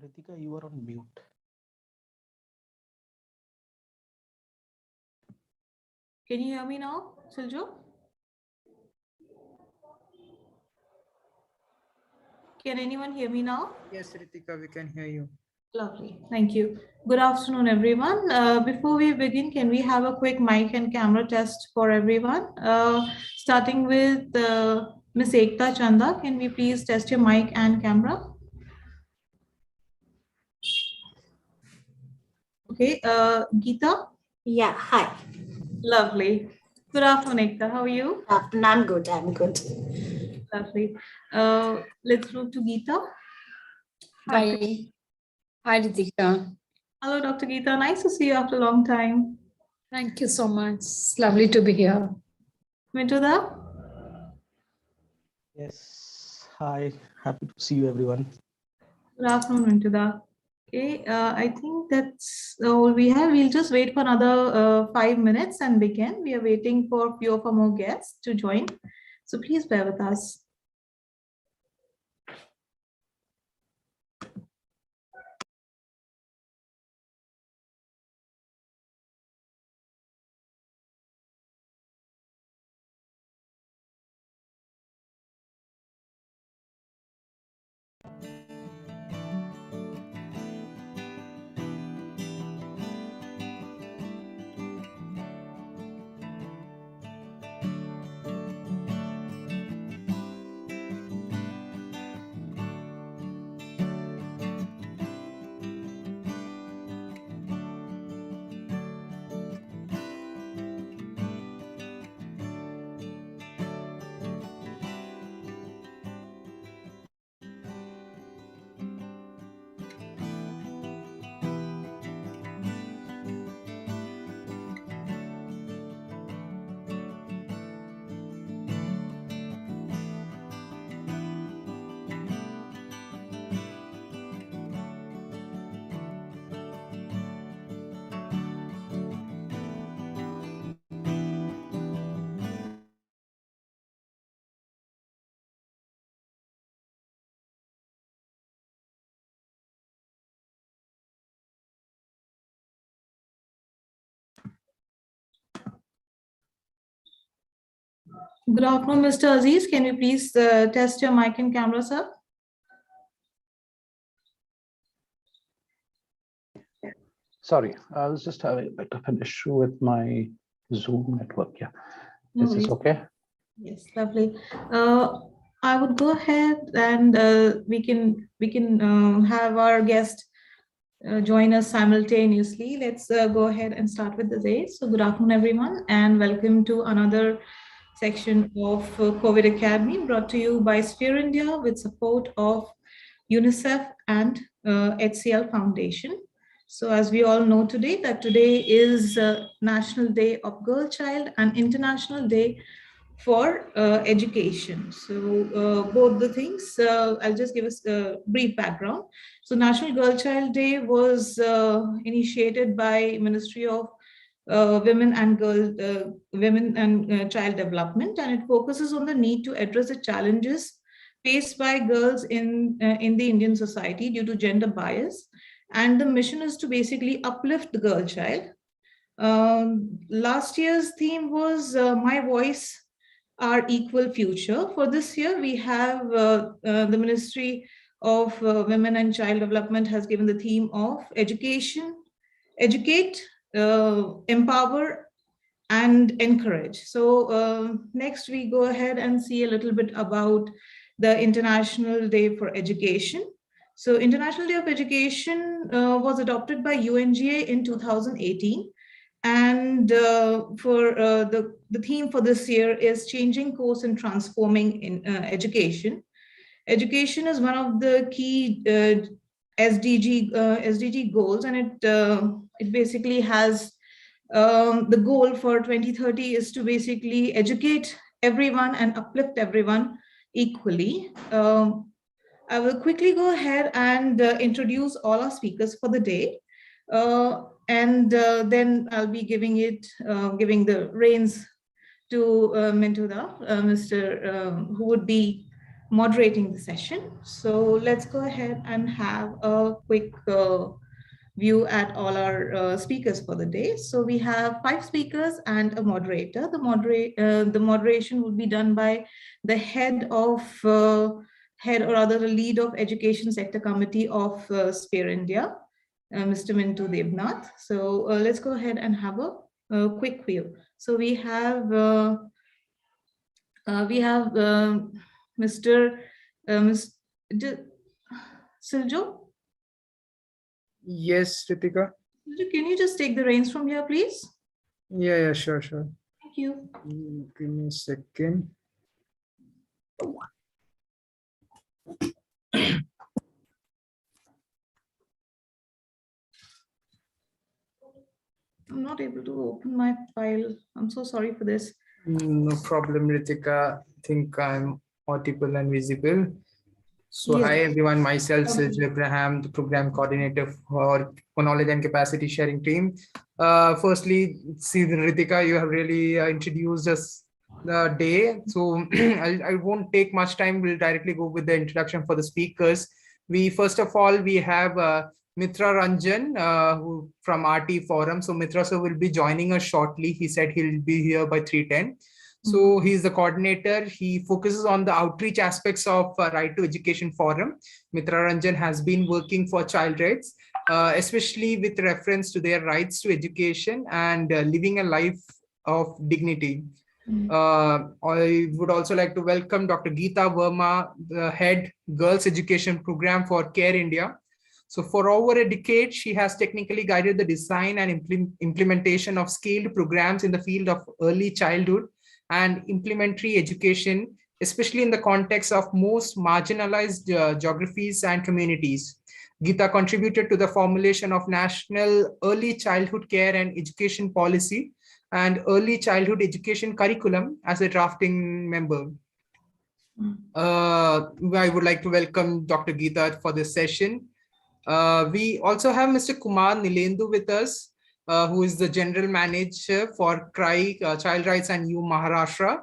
Ritika, you are on mute. Can you hear me now, Siljo? Can anyone hear me now? Yes, Ritika, we can hear you. Lovely, thank you. Good afternoon, everyone. Before we begin, can we have a quick mic and camera test for everyone? Starting with Ms. Ekta Chanda, can we please test your mic and camera? Okay, Gita? Yeah, hi. Lovely. Good afternoon, Ekta. How are you? Afternoon, I'm good. I'm good. Lovely. Let's move to Gita. Hi. Hi, Ritika. Hello, Dr. Gita. Nice to see you after a long time. Thank you so much. It's lovely to be here. Mintuda? Yes. Hi. Happy to see you, everyone. Good afternoon, Mintuda. Okay, I think that's all we have. We'll just wait for another 5 minutes and begin. We are waiting for a few of our more guests to join. So please bear with us. Good afternoon, Mr. Aziz. Can you please test your mic and camera, sir? Sorry, I was just having a bit of an issue with my Zoom network. Yeah, No is this worries. okay? Yes, lovely. I would go ahead and we can have our guest join us simultaneously. Let's go ahead and start with the day. So good afternoon, everyone, and welcome to another section of COVID Academy brought to you by Sphere India with support of UNICEF and HCL Foundation. So as we all know today, that today is National Day of Girl Child and International Day for education. So both the things, I'll just give us a brief background. So National Girl Child Day was initiated by Ministry of Women and Child Development, and it focuses on the need to address the challenges faced by girls in the Indian society due to gender bias. And the mission is to basically uplift the girl child. Last year's theme was My Voice, Our Equal Future. For this year, we have the Ministry of Women and Child Development has given the theme of education, educate, empower, and encourage. So next we go ahead and see a little bit about the International Day for Education. So International Day of Education was adopted by UNGA in 2018. And the theme for this year is changing course and transforming in education. Education is one of the key SDG goals, and it basically has the goal for 2030 is to basically educate everyone and uplift everyone equally. I will quickly go ahead and introduce all our speakers for the day. And then I'll be giving the reins to Mintuda, Mr. Who would be moderating the session. So let's go ahead and have a quick view at all our speakers for the day. So we have 5 speakers and a moderator. The moderation will be done by the head or rather the lead of Education Sector Committee of Sphere India, Mr. Mintu Devnath. So let's go ahead and have a quick view. So we have Mr. Siljo. Yes, Ritika. Can you just take the reins from here, please? Yeah, sure. Thank you. Give me a second. I'm not able to open my file. I'm so sorry for this. No problem, Ritika. I think I'm audible and visible. So Yes. hi everyone, myself Okay. Sergio Abraham, the program coordinator for knowledge and capacity sharing team. Firstly, see Ritika, you have really introduced us the day. So I won't take much time. We'll directly go with the introduction for the speakers. First of all, we have Mitra Ranjan who from RT Forum. So Mitra sir will be joining us shortly. He said he'll be here by 3:10. So he's the coordinator. He focuses on the outreach aspects of Right to Education Forum. Mitra Ranjan has been working for child rights, especially with reference to their rights to education and living a life of dignity. I would also like to welcome Dr. Gita Verma, the head Girls Education Program for Care India. So for over a decade, she has technically guided the design and implementation of scaled programs in the field of early childhood and implementary education, especially in the context of most marginalized geographies and communities. Gita contributed to the formulation of National Early Childhood Care and Education Policy and Early Childhood Education Curriculum as a drafting member. I would like to welcome Dr. Gita for this session. We also have Mr. Kumar Nilendu with us, who is the General Manager for CRI, Child Rights and Youth Maharashtra.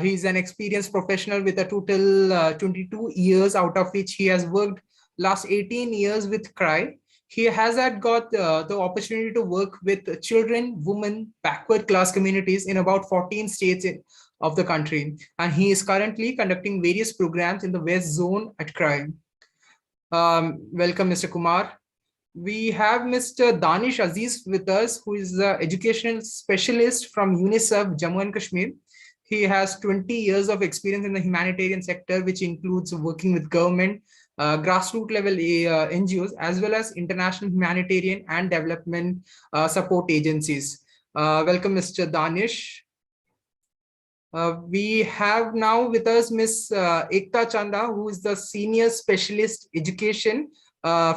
He's an experienced professional with a total 22 years, out of which he has worked last 18 years with CRI. He has got the opportunity to work with children, women, backward class communities in about 14 states of the country. And he is currently conducting various programs in the West Zone at CRI. Welcome, Mr. Kumar. We have Mr. Danish Aziz with us, who is the educational specialist from UNICEF, Jammu and Kashmir. He has 20 years of experience in the humanitarian sector, which includes working with government, grassroots level NGOs, as well as international humanitarian and development support agencies. Welcome, Mr. Danish. We have now with us Ms. Ekta Chanda, who is the Senior Specialist Education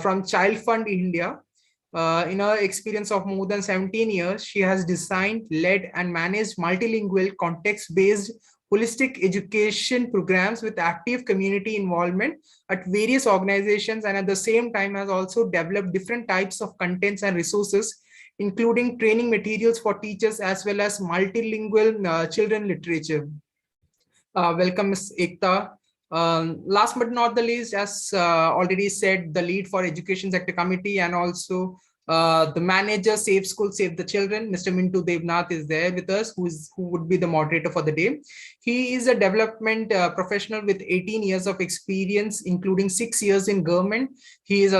from Child Fund India. In her experience of more than 17 years, she has designed, led, and managed multilingual, context-based, holistic education programs with active community involvement at various organizations, and at the same time has also developed different types of contents and resources, including training materials for teachers as well as multilingual children literature. Welcome, Ms. Ekta. Last but not the least, as already said, the lead for Education Sector Committee and also the manager, Safe School, Save the Children, Mr. Mintu Devnath is there with us, who would be the moderator for the day. He is a development professional with 18 years of experience, including 6 years in government. He is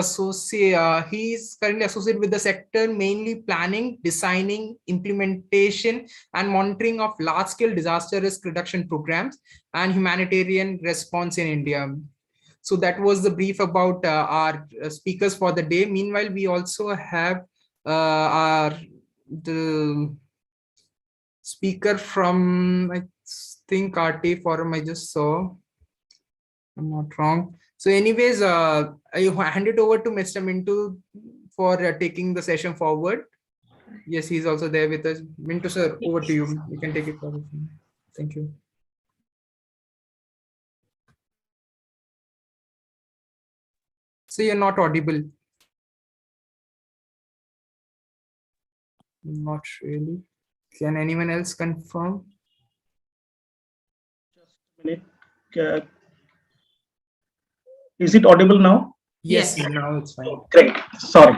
currently associated with the sector, mainly planning, designing, implementation, and monitoring of large-scale disaster risk reduction programs and humanitarian response in India. So that was the brief about our speakers for the day. Meanwhile, we also have the speaker from, I think, RT Forum I just saw. I'm not wrong. So anyways, I hand it over to Mr. Mintu for taking the session forward. Yes, he's also there with us. Mintu sir, over to you. You can take it forward. Thank you. So you're not audible. Not really. Can anyone else confirm? Just a minute. Is it audible now? Yes, Yes. now it's fine. Oh, great. Sorry.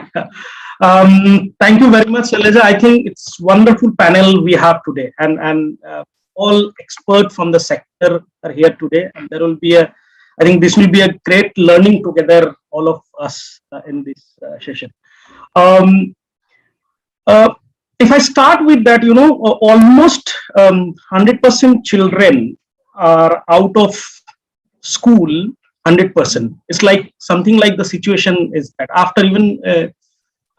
Thank you very much, Shailaja. I think it's wonderful panel we have today, and all experts from the sector are here today, and there will be a. I think this will be a great learning together, all of us in this session. Um, uh, if I start with that, almost 100% children are out of school 100%. It's like something like the situation is that after even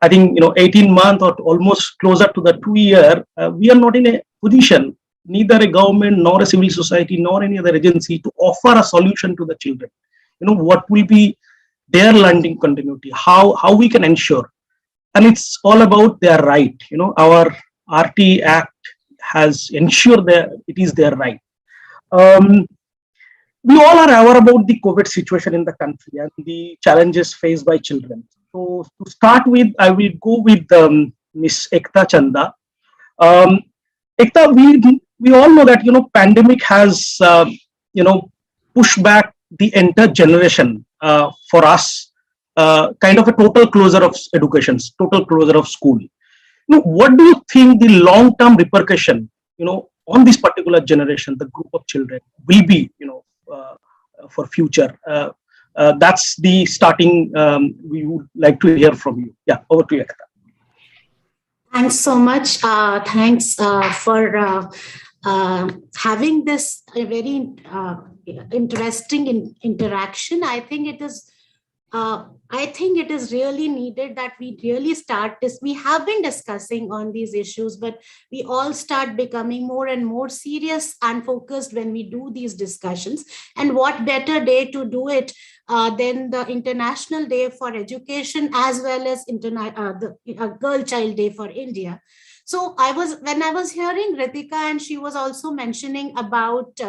I think 18 months or almost closer to the 2 year, we are not in a position, neither a government nor a civil society nor any other agency, to offer a solution to the children. What will be their learning continuity, how we can ensure, and it's all about their right. Our RT Act has ensured that it is their right. Um, we all are aware about the COVID situation in the country and the challenges faced by children. So to start with, I will go with Miss Ekta Chanda. Um, Ekta, we all know that pandemic has pushed back the entire generation for us, kind of a total closure of education, total closure of school. What do you think the long-term repercussion on this particular generation, the group of children, will be uh, for future? That's the starting. We would like to hear from you. Yeah, over to you, Ekta. Thanks so much. Thanks for having this very interesting interaction. I think it is really needed that we really start this. We have been discussing on these issues, but we all start becoming more and more serious and focused when we do these discussions. And what better day to do it than the International Day for Education, as well as the Girl Child Day for India. So when I was hearing Ritika, and she was also mentioning about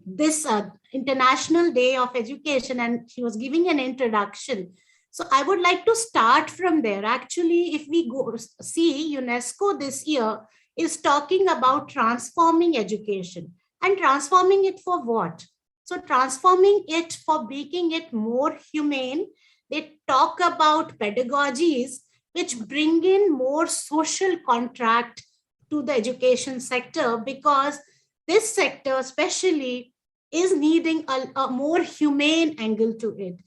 this International Day of Education, and she was giving an introduction. So I would like to start from there. Actually, if we go see, UNESCO this year is talking about transforming education, and transforming it for what? So transforming it for making it more humane. They talk about pedagogies which bring in more social contract to the education sector, because this sector especially is needing a more humane angle to it.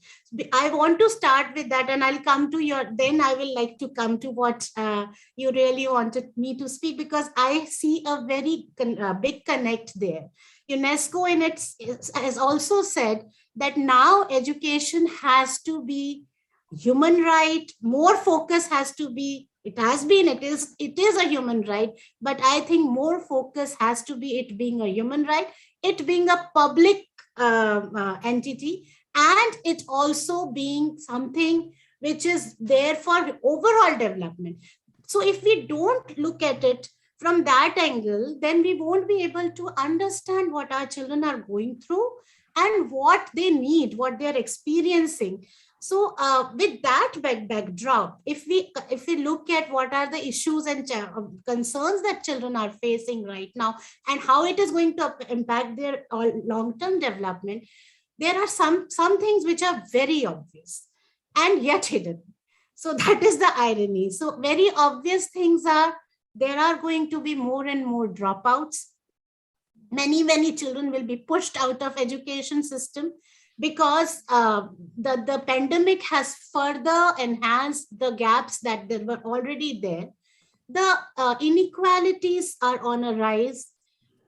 I want to start with that, and I'll come to then I will like to come to what you really wanted me to speak, because I see a very big connect there. UNESCO in has also said that now education has to be human right, more focus has to be, it is a human right, but I think more focus has to be it being a human right, it being a public entity, and it also being something which is there for overall development. So if we don't look at it from that angle, then we won't be able to understand what our children are going through and what they need, what they're experiencing. So with that backdrop, if we look at what are the issues and concerns that children are facing right now, and how it is going to impact their long-term development, there are some things which are very obvious and yet hidden. So that is the irony. So very obvious things are, there are going to be more and more dropouts. Many children will be pushed out of education system, because the pandemic has further enhanced the gaps that there were already there. The inequalities are on a rise,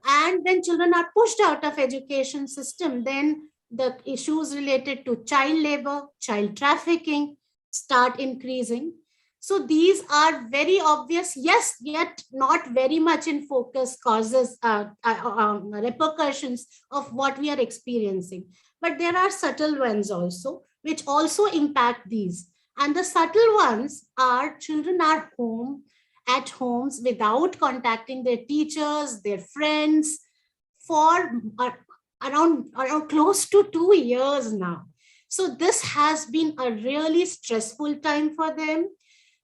and when children are pushed out of education system, then the issues related to child labor, child trafficking start increasing. So these are very obvious, yes, yet not very much in focus causes, repercussions of what we are experiencing. But there are subtle ones also, which also impact these. And the subtle ones are, children are at homes without contacting their teachers, their friends, for around close to 2 years now. So this has been a really stressful time for them.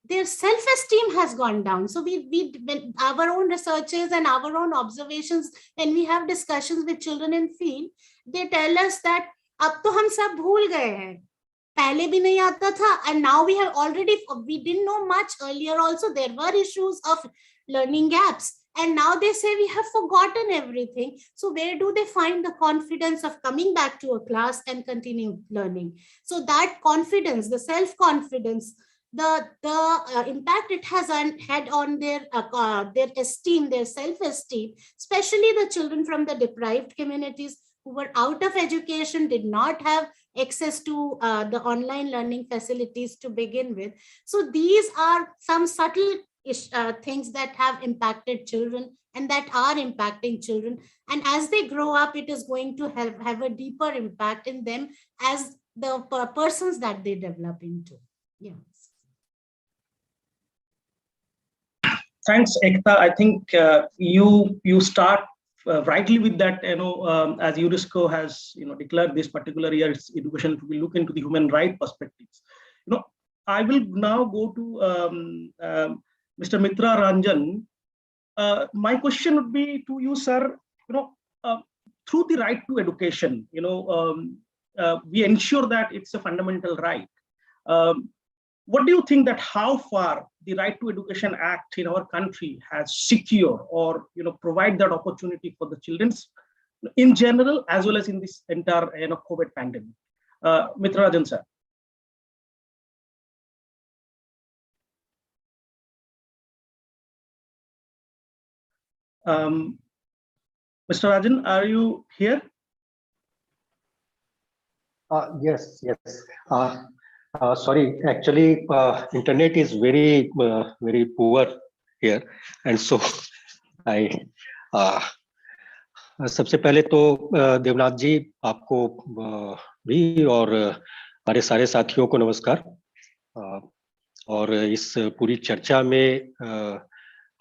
Their self-esteem has gone down. So when our own researchers and our own observations, when we have discussions with children in field, they tell us that अब तो हम सब भूल गए हैं, पहले भी नहीं आता था, and now we didn't know much earlier also. There were issues of learning gaps, and now they say we have forgotten everything. So where do they find the confidence of coming back to a class and continue learning? So that confidence, the self-confidence, the impact it has had on their esteem, their self-esteem, especially the children from the deprived communities who were out of education, did not have access to the online learning facilities to begin with. So these are some subtle things that have impacted children and that are impacting children. And as they grow up, it is going to have a deeper impact in them as the persons that they develop into. Yeah. Thanks, Ekta. I think you start rightly with that. As UNESCO has declared this particular year's education to be look into the human right perspectives. I will now go to Mr. Mitra Ranjan. My question would be to you, sir. Through the right to education, we ensure that it's a fundamental right. What do you think that how far the Right to Education Act in our country has secured or provide that opportunity for the children in general as well as in this entire COVID pandemic? Mitra Rajan, sir. Mr. Rajan, are you here? Yes. Sorry, actually, internet is very poor here, and so I. सबसे पहले तो देवनाथ जी आपको भी और हमारे सारे साथियों को नमस्कार, और इस पूरी चर्चा में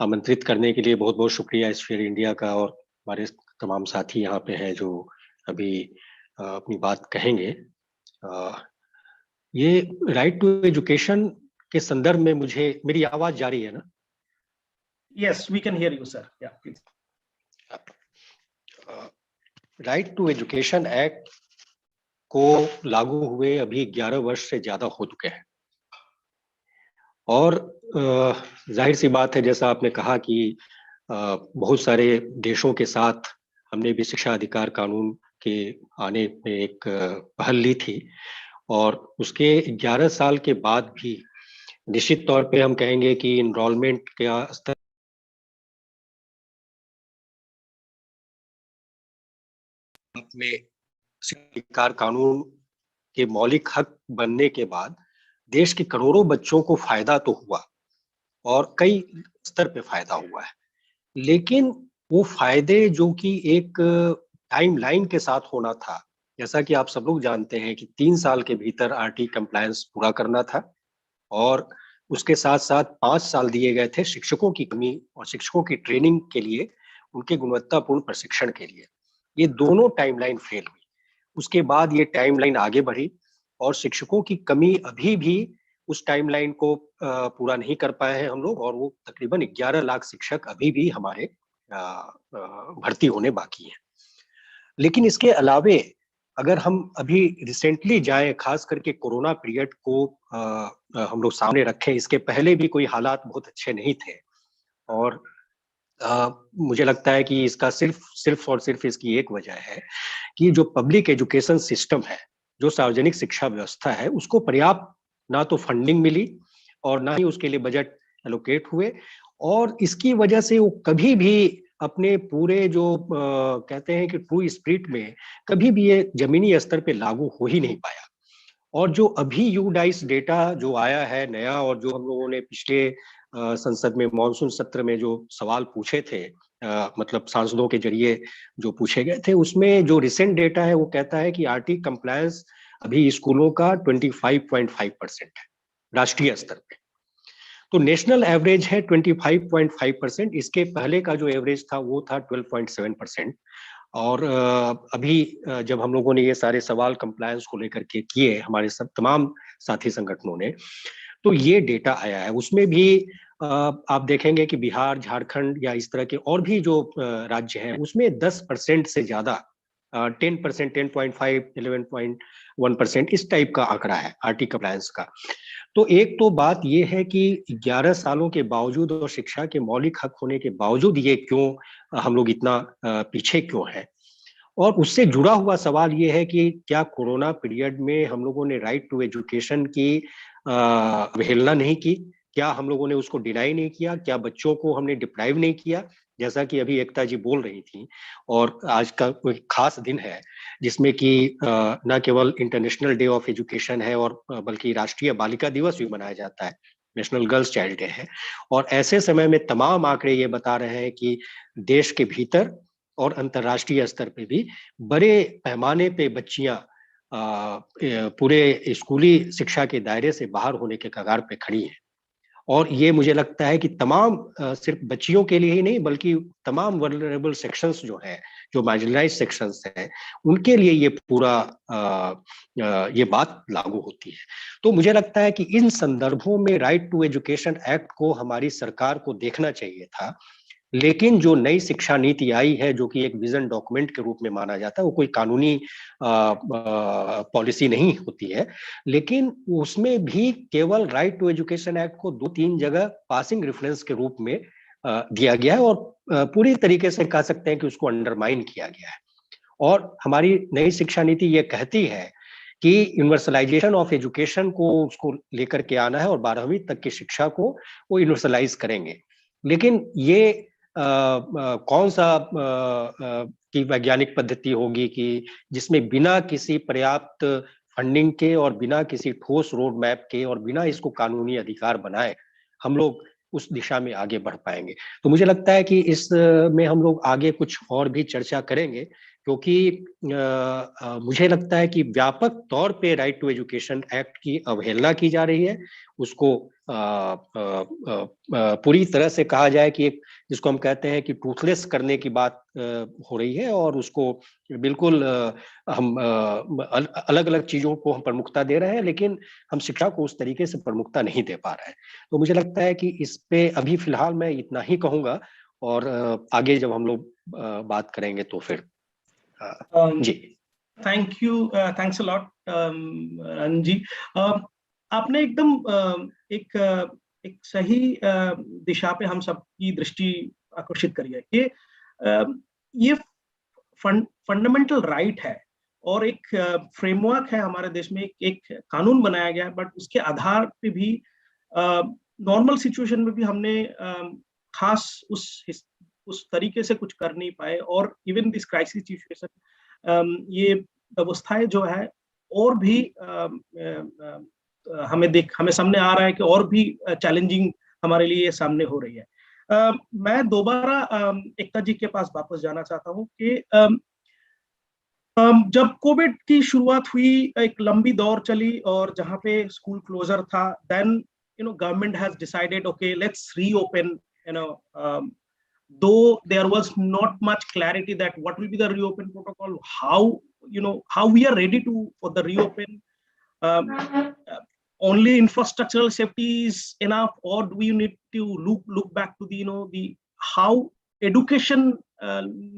आमंत्रित करने के लिए बहुत बहुत शुक्रिया स्फीयर इंडिया का, और हमारे तमाम साथी यहाँ पे हैं जो अभी अपनी बात कहेंगे। ये राइट टू एजुकेशन के संदर्भ में मुझे, मेरी आवाज जा रही है ना? Yes, we can hear you, sir. Yeah, please. Right to education act को लागू हुए अभी 11 वर्ष से ज्यादा हो चुके हैं, और जाहिर सी बात है, जैसा आपने कहा कि बहुत सारे देशों के साथ हमने भी शिक्षा अधिकार कानून के आने में एक पहल ली थी, और उसके 11 साल के बाद भी निश्चित तौर पे हम कहेंगे कि इनरोलमेंट का स्तर में अधिकार कानून के मौलिक हक बनने के बाद देश के करोड़ों बच्चों को फायदा तो हुआ और कई स्तर पे फायदा हुआ है, लेकिन वो फायदे जो कि एक टाइमलाइन के साथ होना था, जैसा कि आप सब लोग जानते हैं कि 3 साल के भीतर आरटी कंप्लायंस पूरा करना था, और उसके साथ साथ 5 साल दिए गए थे शिक्षकों की कमी और शिक्षकों की ट्रेनिंग के लिए, उनके गुणवत्तापूर्ण प्रशिक्षण के लिए। ये दोनों टाइमलाइन फेल हुई। उसके बाद ये टाइमलाइन आगे बढ़ी और शिक्षकों की कमी अभी भी उस टाइमलाइन को पूरा नहीं कर पाए हैं हम लोग, और वो तकरीबन 11 लाख शिक्षक अभी भी हमारे भर्ती होने बाकी हैं। लेकिन इसके अलावे अगर हम अभी रिसेंटली जाएं, खास करके कोरोना पीरियड को हम लोग सामने रखें, इसके पहले भी कोई हालात बहुत अच्छे नहीं थे, और मुझे लगता है कि इसका सिर्फ और सिर्फ इसकी एक वजह है कि जो पब्लिक एजुकेशन सिस्टम है, जो सार्वजनिक शिक्षा व्यवस्था है, उसको पर्याप्त ना तो फंडिंग मिली और ना ही उसके लिए बजट एलोकेट हुए, और इसकी वजह से वो कभी भी अपने पूरे जो कहते हैं कि ट्रू स्पिरिट में कभी भी ये जमीनी स्तर पे लागू हो ही नहीं पाया। और जो अभी यूडाइस डेटा जो आया है नया, और जो हम लोगों ने पिछले संसद में मॉनसून सत्र में जो सवाल पूछे थे, मतलब सांसदों के जरिए जो पूछे गए थे, उसमें जो रिसेंट डेटा है वो कहता है कि आरटी कंप्लायंस अभी स्कूलों का 25.5% है राष्ट्रीय स्तर पे। तो नेशनल एवरेज है 25.5%, इसके पहले का जो एवरेज था वो था 12.7%। और अभी जब हम लोगों ने ये सारे सवाल कंप्लायंस को लेकर के किए, हमारे सब तमाम साथी संगठनों ने, तो ये डेटा आया है। उसमें भी आप देखेंगे कि बिहार, झारखंड या इस तरह के और भी जो राज्य हैं, उसमें 10% से ज्यादा 10%, 10.5, 11.1% इस टाइप का आंकड़ा है आरटी कंप्लायंस का। तो एक तो बात ये है कि 11 सालों के बावजूद और शिक्षा के मौलिक हक होने के बावजूद ये क्यों हम लोग इतना पीछे क्यों हैं। और उससे जुड़ा हुआ सवाल ये है कि क्या कोरोना पीरियड में हम लोगों ने राइट टू एजुकेशन की अवहेलना नहीं की, क्या हम लोगों ने उसको डिनाई नहीं किया, क्या बच्चों को हमने डिप्राइव नहीं किया, जैसा कि अभी एकता जी बोल रही थी। और आज का कोई खास दिन है जिसमें कि न केवल इंटरनेशनल डे ऑफ एजुकेशन है और बल्कि राष्ट्रीय बालिका दिवस भी मनाया जाता है, नेशनल गर्ल्स चाइल्ड डे है। और ऐसे समय में तमाम आंकड़े ये बता रहे हैं कि देश के भीतर और अंतर्राष्ट्रीय स्तर पे भी बड़े पैमाने पे बच्चियां पूरे स्कूली शिक्षा के दायरे से बाहर होने के कगार पे खड़ी हैं। और ये मुझे लगता है कि तमाम सिर्फ बच्चियों के लिए ही नहीं बल्कि तमाम वल्नरेबल सेक्शंस जो हैं, जो मार्जिनलाइज सेक्शंस हैं, उनके लिए ये पूरा ये बात लागू होती है। तो मुझे लगता है कि इन संदर्भों में राइट टू एजुकेशन एक्ट को हमारी सरकार को देखना चाहिए था। लेकिन जो नई शिक्षा नीति आई है, जो कि एक विजन डॉक्यूमेंट के रूप में माना जाता है, वो कोई कानूनी पॉलिसी नहीं होती है, लेकिन उसमें भी केवल राइट टू एजुकेशन एक्ट को 2-3 जगह पासिंग रेफरेंस के रूप में दिया गया है और पूरी तरीके से कह सकते हैं कि उसको अंडरमाइन किया गया है। और हमारी नई शिक्षा नीति ये कहती है कि यूनिवर्सलाइजेशन ऑफ एजुकेशन को उसको लेकर के आना है और 12वीं तक की शिक्षा को वो यूनिवर्सलाइज करेंगे। लेकिन ये कौन सा की वैज्ञानिक पद्धति होगी कि जिसमें बिना किसी पर्याप्त फंडिंग के और बिना किसी ठोस रोड मैप के और बिना इसको कानूनी अधिकार बनाए हम लोग उस दिशा में आगे बढ़ पाएंगे। तो मुझे लगता है कि इस में हम लोग आगे कुछ और भी चर्चा करेंगे, क्योंकि मुझे लगता है कि व्यापक तौर पे राइट टू एजुकेशन एक्ट की अवहेलना की जा रही है। उसको पूरी तरह से कहा जाए कि एक जिसको हम कहते हैं कि टूथलेस करने की बात हो रही है और उसको बिल्कुल हम अलग अलग चीजों को हम प्रमुखता दे रहे हैं, लेकिन हम शिक्षा को उस तरीके से प्रमुखता नहीं दे पा रहे हैं। तो मुझे लगता है कि इस पे अभी फिलहाल मैं इतना ही कहूंगा और आगे जब हम लोग बात करेंगे तो फिर जी। Thank you, thanks a lot Ranjan ji. आपने एकदम एक सही दिशा पे हम सबकी दृष्टि आकर्षित करी है कि ये फंडामेंटल राइट है और एक फ्रेमवर्क है हमारे देश में, एक कानून बनाया गया है, बट उसके आधार पे भी नॉर्मल सिचुएशन में भी हमने खास उस तरीके से कुछ कर नहीं पाए। और इवन दिस क्राइसिस सिचुएशन, ये व्यवस्थाएं जो है और भी हमें सामने आ रहा है कि और भी चैलेंजिंग हमारे लिए सामने हो रही है। मैं दोबारा एकता जी के पास वापस जाना चाहता हूँ कि जब कोविड की शुरुआत हुई, एक लंबी दौर चली और जहां पे स्कूल क्लोजर था, then government has decided okay let's reopen, though there was not much clarity that what will be the reopen protocol, how we are ready for the reopen. Only infrastructural safety is enough, or do we need to look back to the how education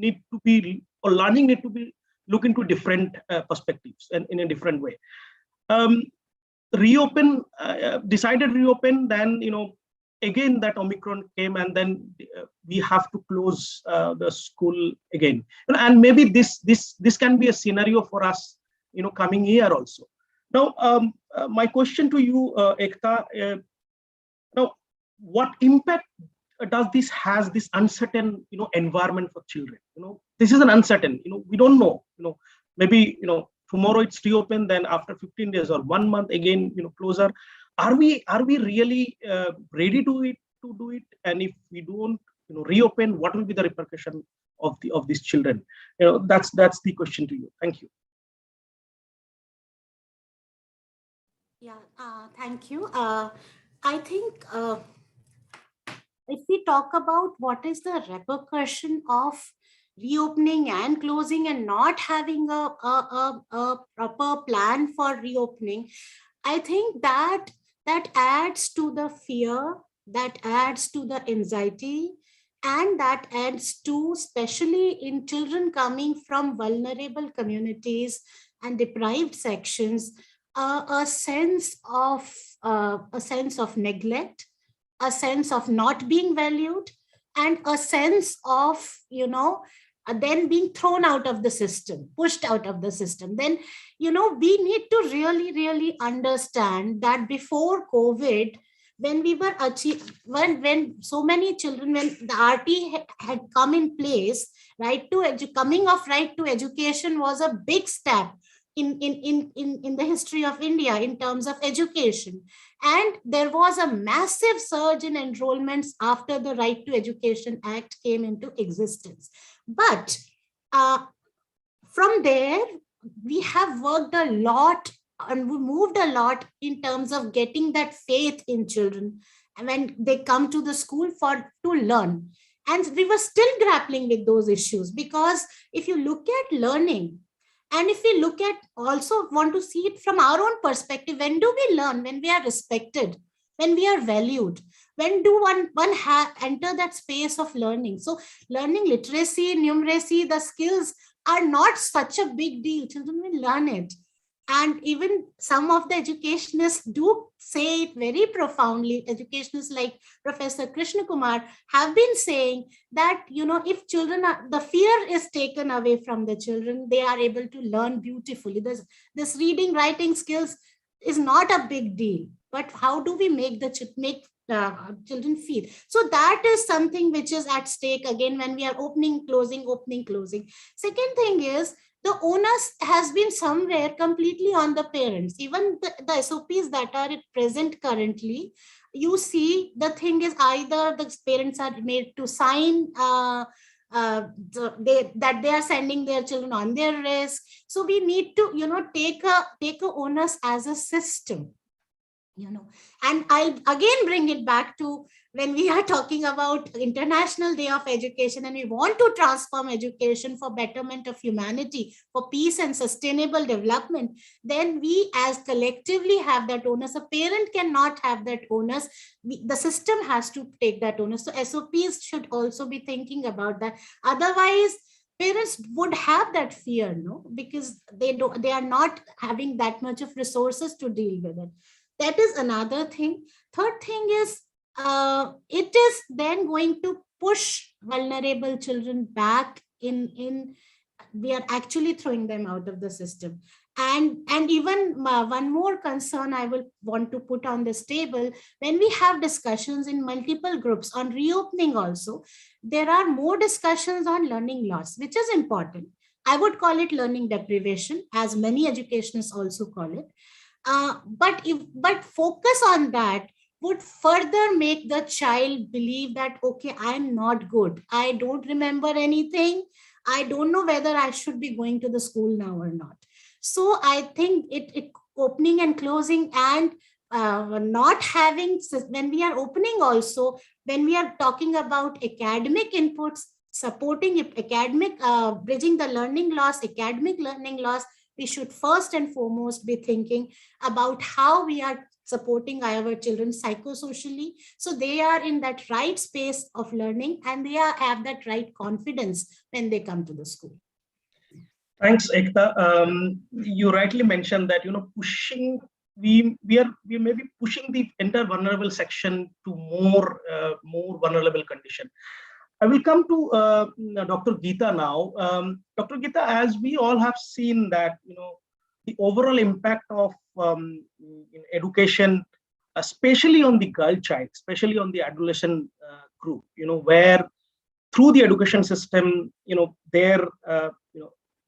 need to be, or learning need to be look into different perspectives and in a different way. Decided reopen, then again that Omicron came, and then we have to close the school again, and maybe this can be a scenario for us coming year also. Now my question to you, Ekta, now what impact does this has, this uncertain environment for children? This is an uncertain, we don't know, maybe tomorrow it's reopened, then after 15 days or 1 month again closer. Are we really ready to do it? And if we don't reopen, what will be the repercussion of these children? That's the question to you. Thank you. Yeah, thank you. I think if we talk about what is the repercussion of reopening and closing and not having a proper plan for reopening, I think that adds to the fear, that adds to the anxiety, And that adds to, especially in children coming from vulnerable communities and deprived sections, a sense of neglect, a sense of not being valued, and a sense of, then being thrown out of the system, pushed out of the system. Then, we need to really, really understand that before COVID, when we were when so many children, when the RT had come in place, coming of right to education was a big step in the history of India in terms of education. And there was a massive surge in enrollments after the Right to Education Act came into existence. But from there, we have worked a lot and we moved a lot in terms of getting that faith in children when they come to the school to learn. And we were still grappling with those issues, because if you look at learning, and if we look at, also want to see it from our own perspective, when do we learn? When we are respected, when we are valued, when do one enter that space of learning? So learning literacy, numeracy, the skills are not such a big deal. Children will learn it. And even some of the educationists do say it very profoundly. Educationists like Professor Krishna Kumar have been saying that, if children the fear is taken away from the children, they are able to learn beautifully. This reading, writing skills is not a big deal. But how do we make children feel? So that is something which is at stake again when we are opening, closing. Second thing is, the onus has been somewhere completely on the parents. Even the SOPs that are at present currently, you see, the thing is either the parents are made to sign that they are sending their children on their risk. So we need to, take a onus as a system. And I'll again bring it back to when we are talking about International Day of Education, and we want to transform education for betterment of humanity, for peace and sustainable development, then we as collectively have that onus. A parent cannot have that onus. The system has to take that onus. So SOPs should also be thinking about that. Otherwise, parents would have that fear, because they are not having that much of resources to deal with it. That is another thing. Third thing is, it is then going to push vulnerable children back in we are actually throwing them out of the system. And even one more concern I will want to put on this table, when we have discussions in multiple groups on reopening also, there are more discussions on learning loss, which is important. I would call it learning deprivation, as many educationists also call it. But focus on that would further make the child believe that, okay, I'm not good. I don't remember anything. I don't know whether I should be going to the school now or not. So I think it opening and closing and not having, when we are opening also, when we are talking about academic inputs, supporting academic, bridging the learning loss, academic learning loss, we should first and foremost be thinking about how we are supporting our children psychosocially, so they are in that right space of learning and they have that right confidence when they come to the school. Thanks, Ekta. You rightly mentioned that pushing we may be pushing the entire vulnerable section to more vulnerable condition. I will come to Dr. Gita now. Dr. Gita, as we all have seen that the overall impact of in education, especially on the girl child, especially on the adolescent group, where through the education system, their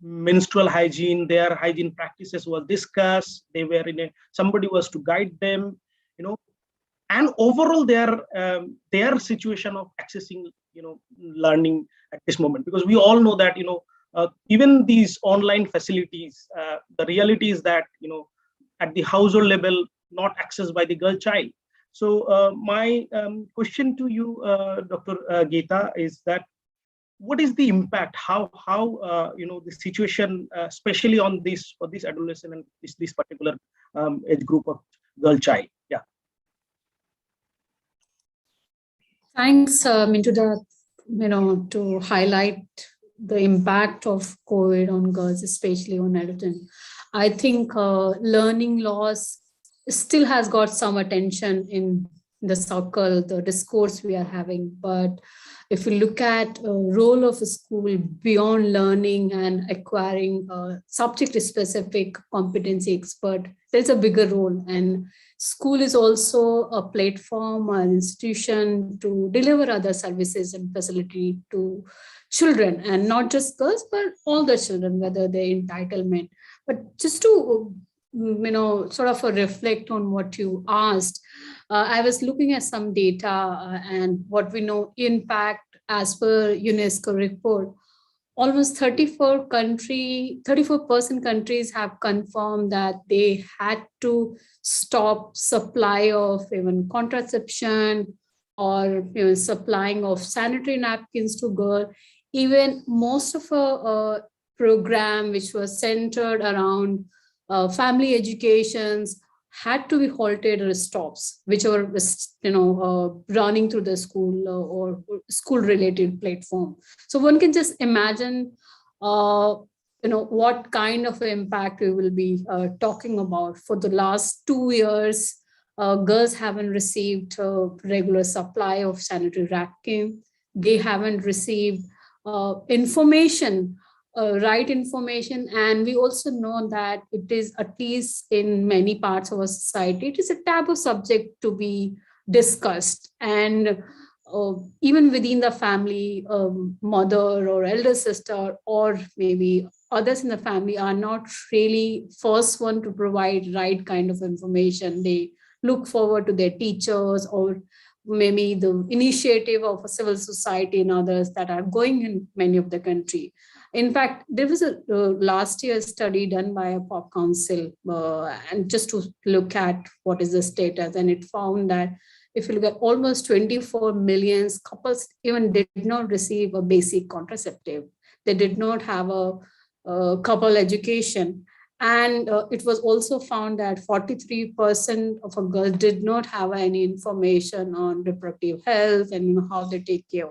menstrual hygiene, their hygiene practices were discussed. They were somebody was to guide them, and overall their situation of accessing learning at this moment, because we all know that even these online facilities, the reality is that at the household level not accessed by the girl child. So my question to you, Dr. Gita, is that what is the impact, how the situation, especially on this for this adolescent and this particular age group of girl child? Yeah. Thanks, Mintu, to highlight the impact of COVID on girls, especially on adolescent. I think learning loss still has got some attention in the circle, the discourse we are having. But if we look at role of a school beyond learning and acquiring subject-specific competency expert, there's a bigger role. And school is also a platform or institution to deliver other services and facility to children, and not just girls, but all the children, whether they're entitlement. But just to sort of reflect on what you asked, I was looking at some data and what we know impact as per UNESCO report. Almost 34% countries have confirmed that they had to stop supply of even contraception or supplying of sanitary napkins to girls. Even most of a program which was centered around family educations had to be halted or stops, which were running through the school or school related platform. So one can just imagine what kind of impact we will be talking about. For the last 2 years, girls haven't received a regular supply of sanitary napkin. They haven't received information, right information. And we also know that it is, at least in many parts of our society, it is a taboo subject to be discussed. And even within the family, mother or elder sister or maybe others in the family are not really first one to provide right kind of information. They look forward to their teachers or maybe the initiative of a civil society and others that are going in many of the country. In fact, there was a last year study done by a pop council and just to look at what is the status, and it found that if you look at almost 24 million couples even did not receive a basic contraceptive. They did not have a couple education. And it was also found that 43% of a girls did not have any information on reproductive health and how they take care.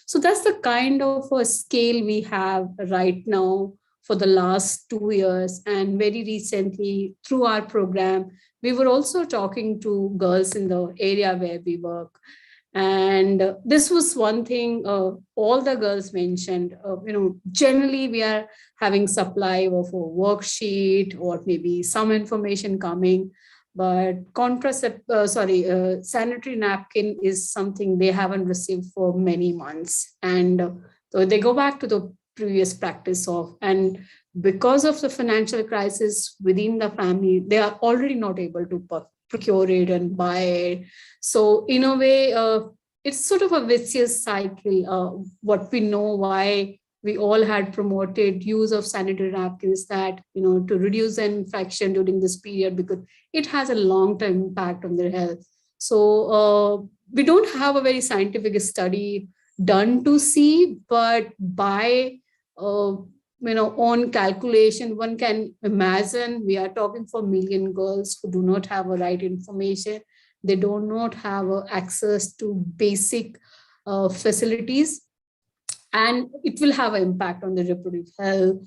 So that's the kind of a scale we have right now for the last 2 years. And very recently through our program, we were also talking to girls in the area where we work. And this was one thing all the girls mentioned. Generally we are having supply of a worksheet or maybe some information coming, but sanitary napkin is something they haven't received for many months. And so they go back to the previous practice of, and because of the financial crisis within the family, they are already not able to procure it and buy it. So in a way, it's sort of a vicious cycle. What we know why we all had promoted use of sanitary napkins, that to reduce the infection during this period, because it has a long-term impact on their health. So we don't have a very scientific study done to see, but by on calculation, one can imagine we are talking for million girls who do not have a right information. They do not have access to basic facilities, and it will have an impact on their reproductive health,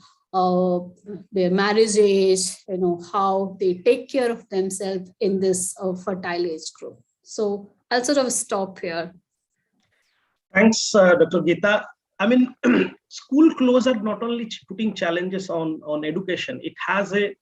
their marriage age, how they take care of themselves in this fertile age group. So I'll sort of stop here. Thanks, Dr. Gita. I mean, school closure not only putting challenges on education, it has a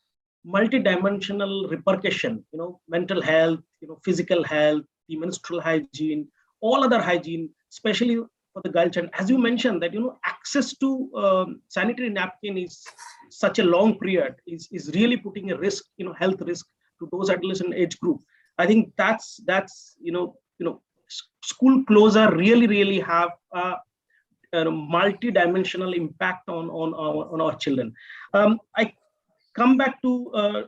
multi-dimensional repercussion, mental health, physical health, the menstrual hygiene, all other hygiene, especially for the girl child. As you mentioned that, access to sanitary napkin is such a long period is really putting a risk, health risk to those adolescent age group. I think that's school closure really have multi-dimensional impact on our children. I come back to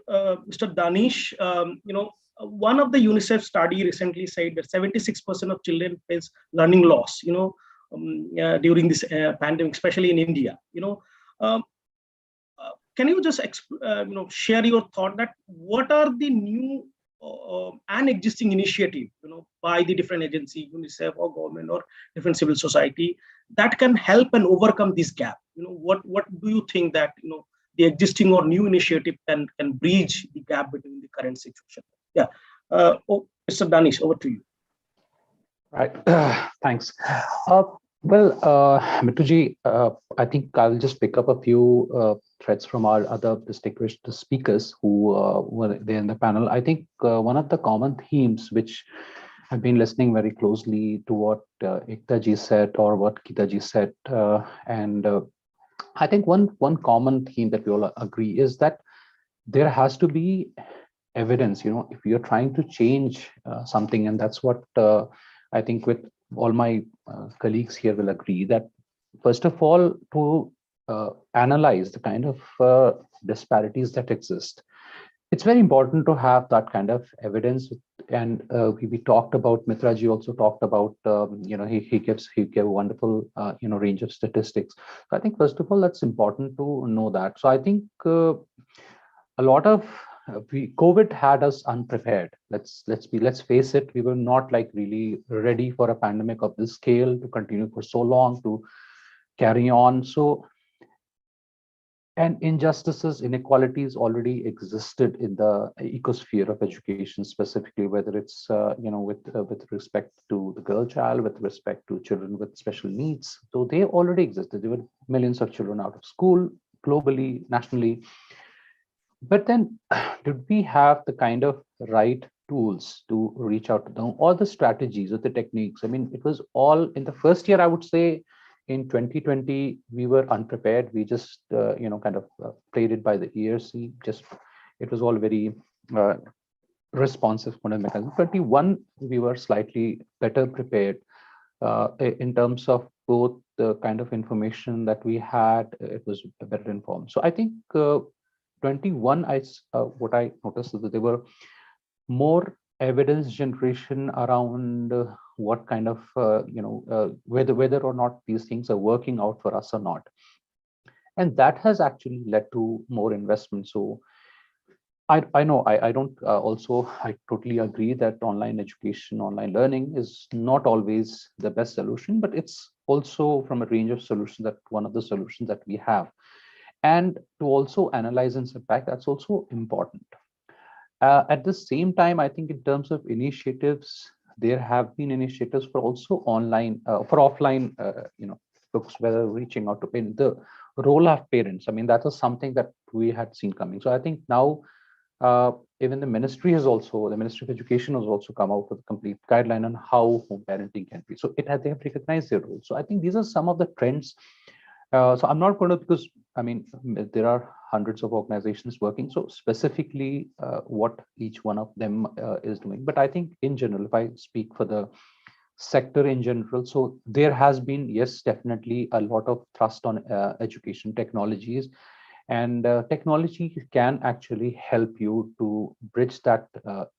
Mr. Danish. One of the UNICEF study recently said that 76% of children face learning loss, during this pandemic, especially in India. Can you just share your thought that what are the new and existing initiative, by the different agency, UNICEF or government or different civil society, that can help and overcome this gap? What do you think that the existing or new initiative can bridge the gap between the current situation? Yeah, Mr. Danish, over to you. Right. Thanks. Mituji, I think I'll just pick up a few threads from our other distinguished speakers who were there in the panel. I think one of the common themes which I've been listening very closely to what Ekta ji said or what Gita ji said, and I think one common theme that we all agree is that there has to be evidence. If you're trying to change something, and that's what I think with all my colleagues here will agree, that first of all, to analyze the kind of disparities that exist, it's very important to have that kind of evidence. And we talked about, Mitra ji also talked about, he gave a wonderful range of statistics. So I think first of all, that's important to know that. So I think a lot of COVID had us unprepared. Let's face it. We were not like really ready for a pandemic of this scale to continue for so long, to carry on. So, and injustices, inequalities already existed in the ecosphere of education, specifically whether it's with respect to the girl child, with respect to children with special needs. So they already existed. There were millions of children out of school globally, nationally. But then, did we have the kind of right tools to reach out to them, all the strategies or the techniques? I mean, it was all in the first year, I would say. In 2020, we were unprepared. We just, kind of played it by the ears. It was all very responsive kind of mechanism. 21, we were slightly better prepared in terms of both the kind of information that we had. It was better informed. So I think 21, what I noticed is that there were more evidence generation around what kind of whether or not these things are working out for us or not, and that has actually led to more investment. So I know I don't I totally agree that online education, online learning is not always the best solution, but it's also from a range of solutions, that one of the solutions that we have. And to also analyze and sit back, that's also important. At the same time, I think in terms of initiatives, there have been initiatives for also online, for offline, books, whether reaching out to parents, the role of parents. I mean, that was something that we had seen coming. So I think now, even the Ministry of Education has also come out with a complete guideline on how home parenting can be. So they have recognized their role. So I think these are some of the trends. So I'm not going to, because I mean, there are hundreds of organizations working. So specifically what each one of them is doing. But I think in general, if I speak for the sector in general, so there has been, yes, definitely a lot of thrust on education technologies. And technology can actually help you to bridge that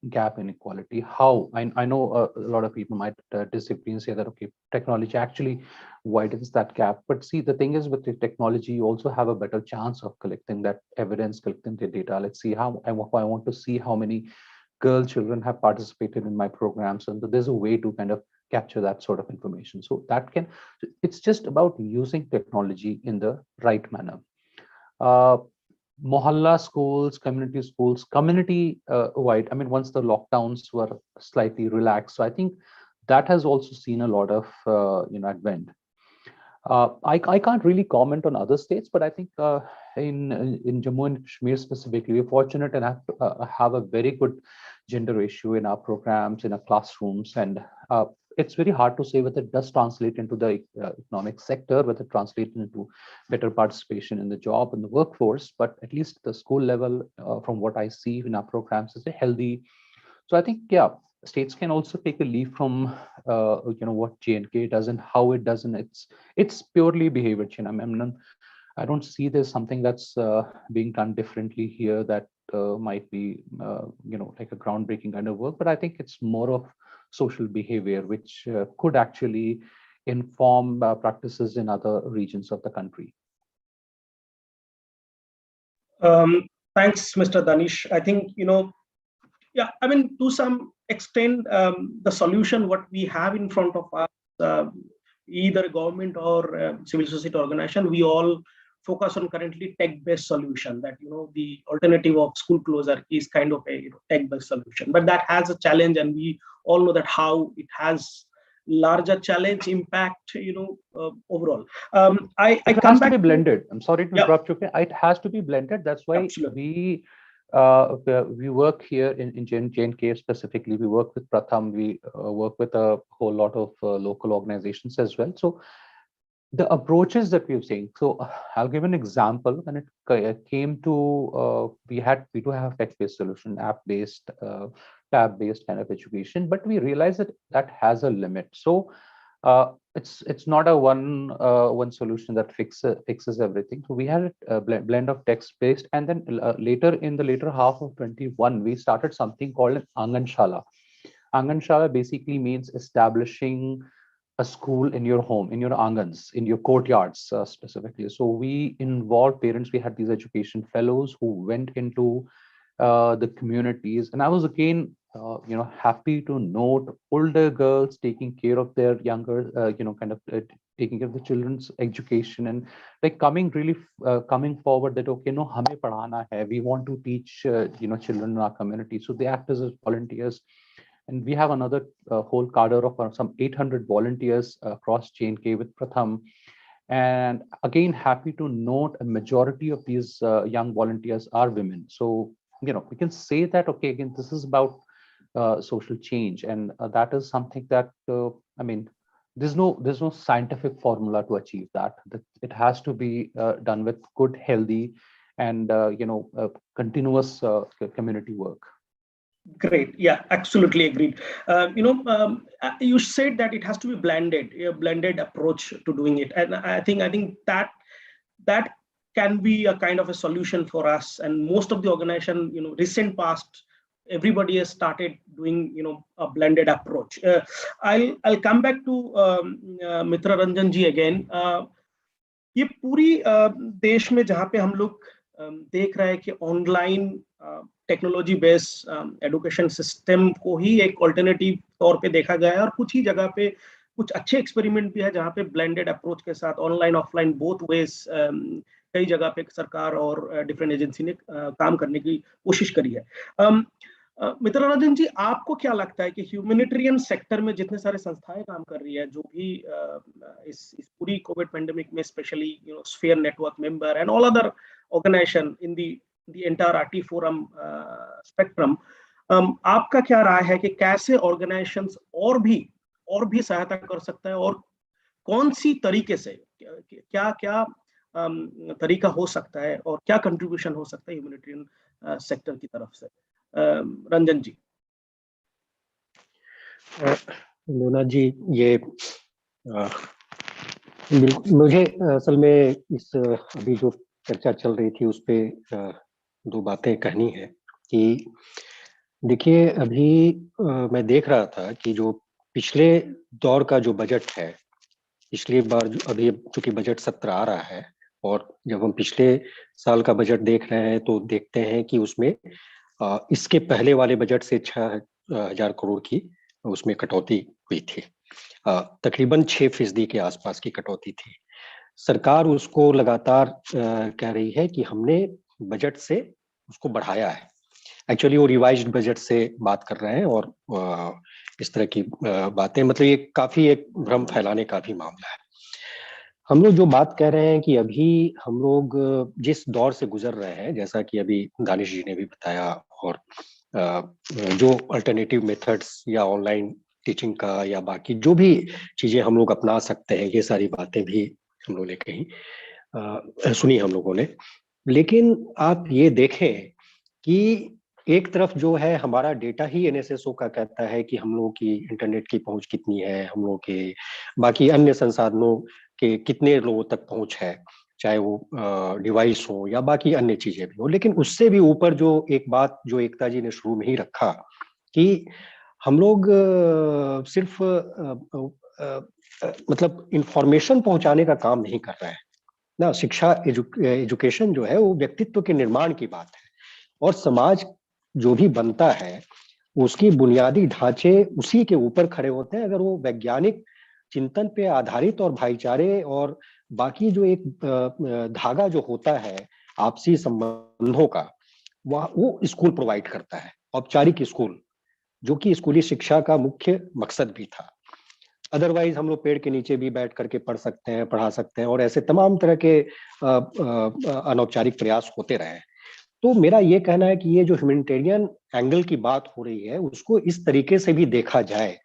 gap in equality. How? I know a lot of people might disagree and say that, okay, technology actually widens that gap. But see, the thing is, with the technology, you also have a better chance of collecting that evidence, collecting the data. Let's see how I want to see how many girl children have participated in my programs. And there's a way to kind of capture that sort of information. So it's just about using technology in the right manner. Mohalla schools, community wide. I mean, once the lockdowns were slightly relaxed, so I think that has also seen a lot of advent. I can't really comment on other states, but I think in Jammu and Kashmir specifically, we're fortunate and have a very good gender ratio in our programs, in our classrooms, and it's very hard to say whether it does translate into the economic sector, whether it translates into better participation in the job and the workforce, but at least the school level, from what I see in our programs, is a healthy. So I think, yeah, states can also take a leaf from what J&K does and how it does, and it's purely behavior change. I don't see there's something that's being done differently here that might be like a groundbreaking kind of work, but I think it's more of social behavior which could actually inform practices in other regions of the country. Thanks, Mr. Danish. I think yeah, I mean, to some extent, the solution what we have in front of us, either government or civil society organization, we all focus on currently tech-based solution. That the alternative of school closure is kind of a tech-based solution, but that has a challenge, and we all know that how it has larger challenge impact overall. I It come has to back be blended. I'm sorry to Yeah. interrupt you. It has to be blended. That's why Absolutely. we work here in J&K specifically. We work with Pratham. We work with a whole lot of local organizations as well. So the approaches that we've seen. So I'll give an example. When it came to we do have tech-based solution, app-based, tab-based kind of education, but we realized that has a limit. So it's not a one solution that fixes everything. So we had a blend of text-based, and then later in the later half of 21, we started something called an Anganshala. Anganshala basically means establishing a school in your home, in your angans, in your courtyards specifically. So we involved parents. We had these education fellows who went into the communities, and I was again happy to note older girls taking care of their younger taking care of the children's education, and like coming forward that okay, no, hame padhana hai, we want to teach children in our community. So they act as volunteers, and we have another whole cadre of some 800 volunteers across J&K with Pratham. And again, happy to note a majority of these young volunteers are women. So we can say that okay, again, this is about social change, and that is something that there's no scientific formula to achieve that. It has to be done with good, healthy, and continuous community work. Great. Yeah, absolutely agreed. You said that it has to be a blended approach to doing it, and I think that can be a kind of a solution for us. And most of the organization, recent past, everybody has started doing, a blended approach. I'll come back to Mitra Ranjan ji again. ये पूरी देश में जहाँ पे हम लोग देख रहे हैं कि online technology based education system को ही एक ऑल्टरनेटिव तौर पे देखा गया है, और कुछ ही जगह पे कुछ अच्छे एक्सपेरिमेंट भी है जहाँ पे ब्लेंडेड अप्रोच के साथ ऑनलाइन ऑफलाइन बोथ वेज कई जगह पे सरकार और डिफरेंट एजेंसी ने काम करने की कोशिश करी है. मित्र रंजन जी, आपको क्या लगता है कि ह्यूमैनिटेरियन सेक्टर में जितने सारे संस्थाएं काम कर रही है, जो भी इस पूरी कोविड पेंडेमिक में specially Sphere network member and all other organisation in the entire RT forum spectrum, आपका क्या राय है कि कैसे ऑर्गेनाइजेशंस और भी सहायता कर सकता है, और कौन सी तरीके से क्या तरीका हो सकता है, और क्या कंट्रीब्यूशन हो सकता है ह्यूमैनिटेरियन सेक्टर की तरफ से? रंजन जी. लोना जी, ये मुझे असल में इस अभी जो चर्चा चल रही थी उस पे दो बातें कहनी है कि देखिए, अभी मैं देख रहा था कि जो पिछले दौर का जो बजट है, पिछली बार अभी चूंकि बजट सत्र आ रहा है, और जब हम पिछले साल का बजट देख रहे हैं तो देखते हैं कि उसमें इसके पहले वाले बजट से 6,000 करोड़ की उसमें कटौती हुई थी. तकरीबन 6% के आसपास की कटौती थी. सरकार उसको लगातार कह रही है कि हमने बजट से उसको बढ़ाया है. एक्चुअली वो रिवाइज्ड बजट से बात कर रहे हैं, और इस तरह की बातें, मतलब ये काफी एक भ्रम फैलाने का भी मामला है. हम लोग जो बात कह रहे हैं कि अभी हम लोग जिस दौर से गुजर रहे हैं, जैसा कि अभी दानिश जी ने भी बताया, और जो अल्टरनेटिव मेथड्स या ऑनलाइन टीचिंग का या बाकी जो भी चीजें हम लोग अपना सकते हैं, ये सारी बातें भी हम लोगों ने कही सुनी हम लोगों ने. लेकिन आप ये देखें कि एक तरफ जो है हमारा डेटा ही एनएसएसओ का कहता है कि हम लोगों की इंटरनेट की पहुंच कितनी है, हम लोगों के बाकी अन्य संसाधनों के कितने लोगों तक पहुंच है, चाहे वो डिवाइस हो या बाकी अन्य चीजें भी हो. लेकिन उससे भी ऊपर जो एक बात जो एकता जी ने शुरू में ही रखा कि हम लोग सिर्फ मतलब इंफॉर्मेशन पहुंचाने का काम नहीं कर रहे हैं ना. शिक्षा एजुकेशन जो है वो व्यक्तित्व के निर्माण की बात है, और समाज जो भी बनता है उसकी बुनियादी ढांचे उसी के ऊपर खड़े होते हैं. अगर वो वैज्ञानिक चिंतन पे आधारित और भाईचारे और बाकी जो एक धागा जो होता है आपसी संबंधों का, वो स्कूल प्रोवाइड करता है, औपचारिक स्कूल, जो कि स्कूली शिक्षा का मुख्य मकसद भी था। अदरवाइज हम लोग पेड़ के नीचे भी बैठ करके पढ़ सकते हैं, पढ़ा सकते हैं, और ऐसे तमाम तरह के अनौपचारिक प्रयास होते रहे। तो मेरा ये कहना है कि ये जो ह्यूमैनिटेरियन एंगल की बात हो रही है उसको इस तरीके से भी देखा जाए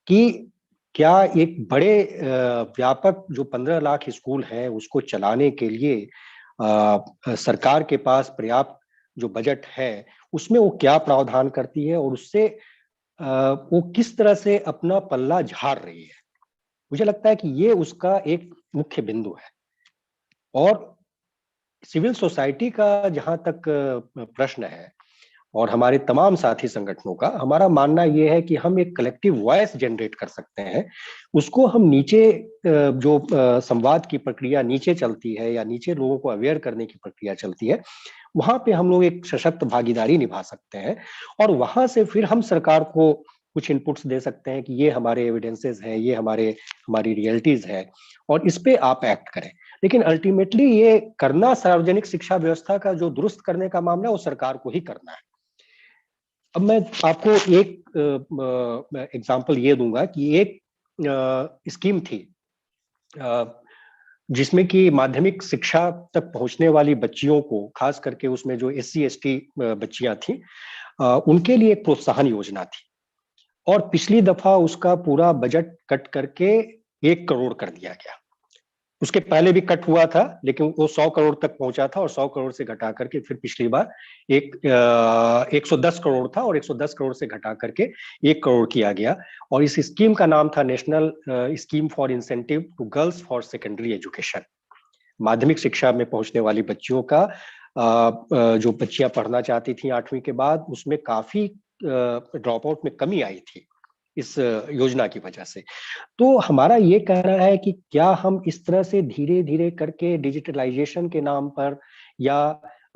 कि क्या एक बड़े व्यापक जो 15 लाख स्कूल है उसको चलाने के लिए सरकार के पास पर्याप्त जो बजट है उसमें वो क्या प्रावधान करती है और उससे वो किस तरह से अपना पल्ला झाड़ रही है। मुझे लगता है कि ये उसका एक मुख्य बिंदु है। और सिविल सोसाइटी का जहां तक प्रश्न है और हमारे तमाम साथी संगठनों का, हमारा मानना यह है कि हम एक कलेक्टिव वॉइस जनरेट कर सकते हैं। उसको हम नीचे जो संवाद की प्रक्रिया नीचे चलती है या नीचे लोगों को अवेयर करने की प्रक्रिया चलती है, वहां पे हम लोग एक सशक्त भागीदारी निभा सकते हैं और वहां से फिर हम सरकार को कुछ इनपुट्स दे सकते हैं कि ये हमारे एविडेंसेस हैं, ये हमारी रियलिटीज है और इस पे आप एक्ट करें। लेकिन अल्टीमेटली ये करना सार्वजनिक शिक्षा व्यवस्था का जो दुरुस्त करने का मामला, वो सरकार को ही करना है। अब मैं आपको एक एग्जांपल ये दूंगा कि एक स्कीम थी जिसमें कि माध्यमिक शिक्षा तक पहुंचने वाली बच्चियों को, खास करके उसमें जो SC ST बच्चियां थी, उनके लिए एक प्रोत्साहन योजना थी और पिछली दफा उसका पूरा बजट कट करके 1 करोड़ कर दिया गया। उसके पहले भी कट हुआ था लेकिन वो 100 करोड़ तक पहुंचा था और 100 करोड़ से घटा करके फिर पिछली बार 110 करोड़ था और 110 करोड़ से घटा करके 1 करोड़ किया गया। और इस स्कीम का नाम था national scheme for incentive to girls for secondary education. माध्यमिक शिक्षा में पहुंचने वाली बच्चियों का जो बच्चियां पढ़ना चाहती थी 8वीं के बाद, उसमें काफी ड्रॉप आउट में कमी आई थी इस योजना की वजह से। तो हमारा ये कहना है कि क्या हम इस तरह से धीरे धीरे करके डिजिटलाइजेशन के नाम पर या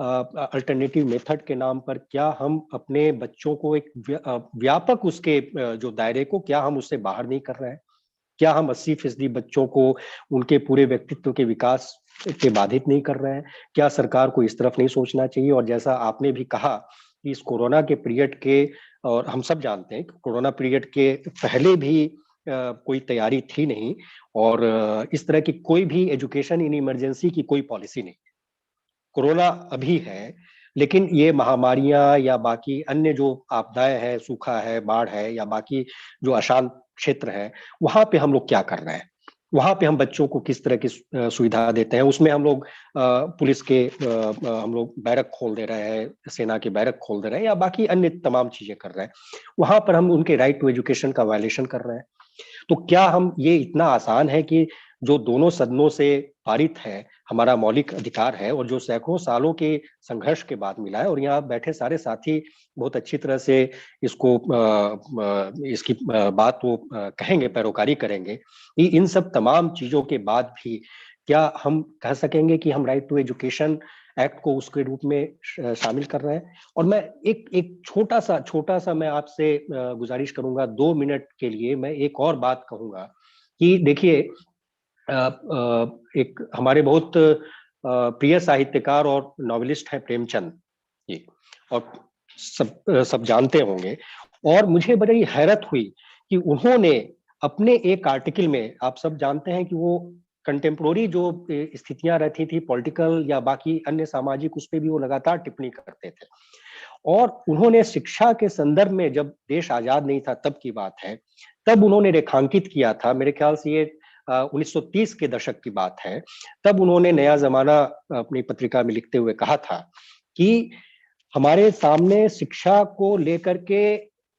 अल्टरनेटिव मेथड के नाम पर क्या हम अपने बच्चों को एक व्यापक उसके जो दायरे को, क्या हम उससे बाहर नहीं कर रहे हैं? क्या हम 80% बच्चों को उनके पूरे व्यक्तित्व के विकास के बाधित नहीं कर रहे हैं? क्या सरकार को इस तरफ नहीं सोचना चाहिए? और जैसा आपने भी कहा कि इस कोरोना के पीरियड के, और हम सब जानते हैं कि कोरोना पीरियड के पहले भी कोई तैयारी थी नहीं और इस तरह की कोई भी एजुकेशन इन इमरजेंसी की कोई पॉलिसी नहीं। कोरोना अभी है लेकिन ये महामारियां या बाकी अन्य जो आपदाएं हैं, सूखा है, बाढ़ है या बाकी जो अशांत क्षेत्र है, वहां पे हम लोग क्या कर रहे हैं? वहां पे हम बच्चों को किस तरह की सुविधा देते हैं? उसमें हम लोग पुलिस के हम लोग बैरक खोल दे रहे हैं, सेना के बैरक खोल दे रहे हैं या बाकी अन्य तमाम चीजें कर रहे हैं। वहां पर हम उनके राइट टू एजुकेशन का वायलेशन कर रहे हैं। तो क्या हम, ये इतना आसान है कि जो दोनों सदनों से पारित है, हमारा मौलिक अधिकार है और जो सैकड़ों सालों के संघर्ष के बाद मिला है, और यहाँ बैठे सारे साथी बहुत अच्छी तरह से इसको इसकी बात वो कहेंगे, पैरोकारी करेंगे कि इन सब तमाम चीजों के बाद भी क्या हम कह सकेंगे कि हम राइट टू एजुकेशन एक्ट को उसके रूप में शामिल कर रहे हैं? और मैं एक छोटा सा मैं आपसे गुजारिश करूंगा, 2 मिनट के लिए मैं एक और बात कहूंगा कि देखिए, एक हमारे बहुत प्रिय साहित्यकार और नॉवेलिस्ट हैं प्रेमचंद जी, और सब जानते होंगे। और मुझे बड़ी हैरत हुई कि उन्होंने अपने एक आर्टिकल में, आप सब जानते हैं कि वो कंटेम्प्रोरी जो स्थितियां रहती थी पॉलिटिकल या बाकी अन्य सामाजिक, उस पर भी वो लगातार टिप्पणी करते थे। और उन्होंने शिक्षा के संदर्भ में, जब देश आजाद नहीं था तब की बात है, तब उन्होंने रेखांकित किया था, मेरे ख्याल से ये 1930 के दशक की बात है, तब उन्होंने नया जमाना अपनी पत्रिका में लिखते हुए कहा था कि हमारे सामने शिक्षा को लेकर के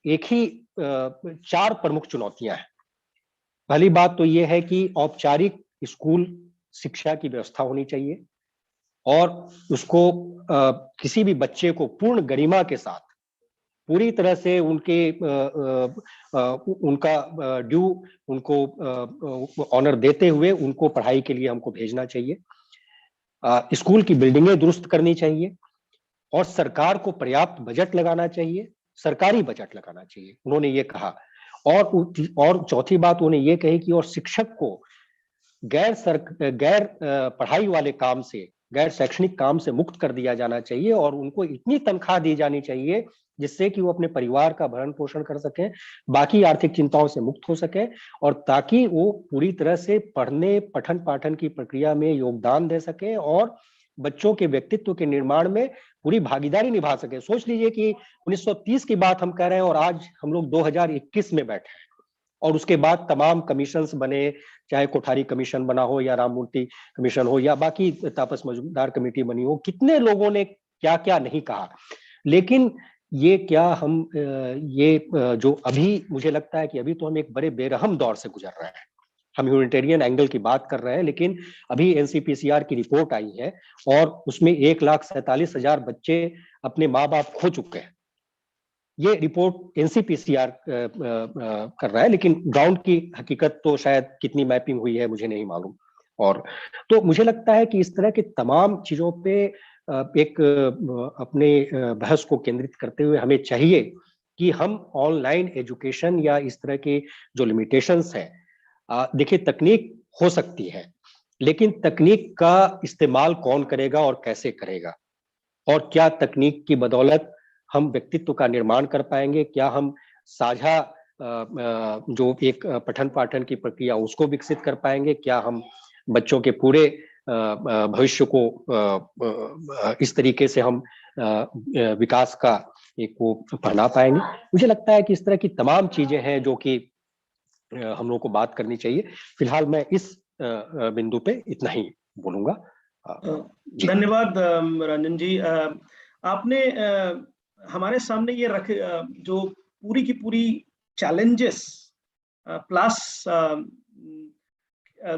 एक ही 4 प्रमुख चुनौतियां हैं। पहली बात तो ये है कि औपचारिक स्कूल शिक्षा की व्यवस्था होनी चाहिए और उसको किसी भी बच्चे को पूर्ण गरिमा के साथ, पूरी तरह से उनका ड्यू, उनको ऑनर देते हुए उनको पढ़ाई के लिए हमको भेजना चाहिए। स्कूल की बिल्डिंगें दुरुस्त करनी चाहिए और सरकार को पर्याप्त बजट लगाना चाहिए, सरकारी बजट लगाना चाहिए, उन्होंने ये कहा। और चौथी बात उन्हें ये कही कि और शिक्षक को गैर पढ़ाई वाले काम से, गैर शैक्षणिक काम से मुक्त कर दिया जाना चाहिए और उनको इतनी तनख्वाह दी जानी चाहिए जिससे कि वो अपने परिवार का भरण पोषण कर सकें, बाकी आर्थिक चिंताओं से मुक्त हो सके और ताकि वो पूरी तरह से पढ़ने पठन पाठन की प्रक्रिया में योगदान दे सके और बच्चों के व्यक्तित्व के निर्माण में पूरी भागीदारी निभा सके। सोच लीजिए कि 1930 की बात हम कह रहे हैं और आज हम लोग 2021 में बैठे हैं और उसके बाद तमाम कमीशंस बने, चाहे कोठारी कमीशन बना हो या राममूर्ति कमीशन हो या बाकी तापस मजूमदार कमेटी बनी हो, कितने लोगों ने क्या क्या नहीं कहा। लेकिन ये क्या हम जो अभी मुझे लगता है कि अभी तो हम एक बड़े बेरहम दौर से गुजर रहे हैं। हम ह्यूमैनिटेरियन एंगल की बात कर रहे हैं, लेकिन अभी एनसीपीसीआर की रिपोर्ट आई है और उसमें 1,47,000 बच्चे अपने माँ बाप खो चुके हैं। ये रिपोर्ट एनसीपीसीआर कर रहा है, लेकिन ग्राउंड की हकीकत तो शायद कितनी मैपिंग हुई है मुझे नहीं मालूम। और तो मुझे लगता है कि इस तरह के तमाम चीजों पे एक अपने बहस को केंद्रित करते हुए हमें चाहिए कि हम ऑनलाइन एजुकेशन या इस तरह के जो लिमिटेशंस हैं, देखिए तकनीक हो सकती है, लेकिन तकनीक का इस्तेमाल कौन करेगा और कैसे करेगा, और क्या तकनीक की बदौलत हम व्यक्तित्व का निर्माण कर पाएंगे, क्या हम साझा जो एक पठन पाठन की प्रक्रिया उसको विकसित कर पाएंगे, क्या हम बच्चों के पूरे भविष्य को इस तरीके से हम विकास का एक वो पहना पाएंगे। मुझे लगता है कि इस तरह की तमाम चीजें हैं जो कि हम लोगों को बात करनी चाहिए। फिलहाल मैं इस बिंदु पे इतना ही बोलूंगा। धन्यवाद रंजन जी। आपने हमारे सामने ये रख जो पूरी की पूरी चैलेंजेस प्लस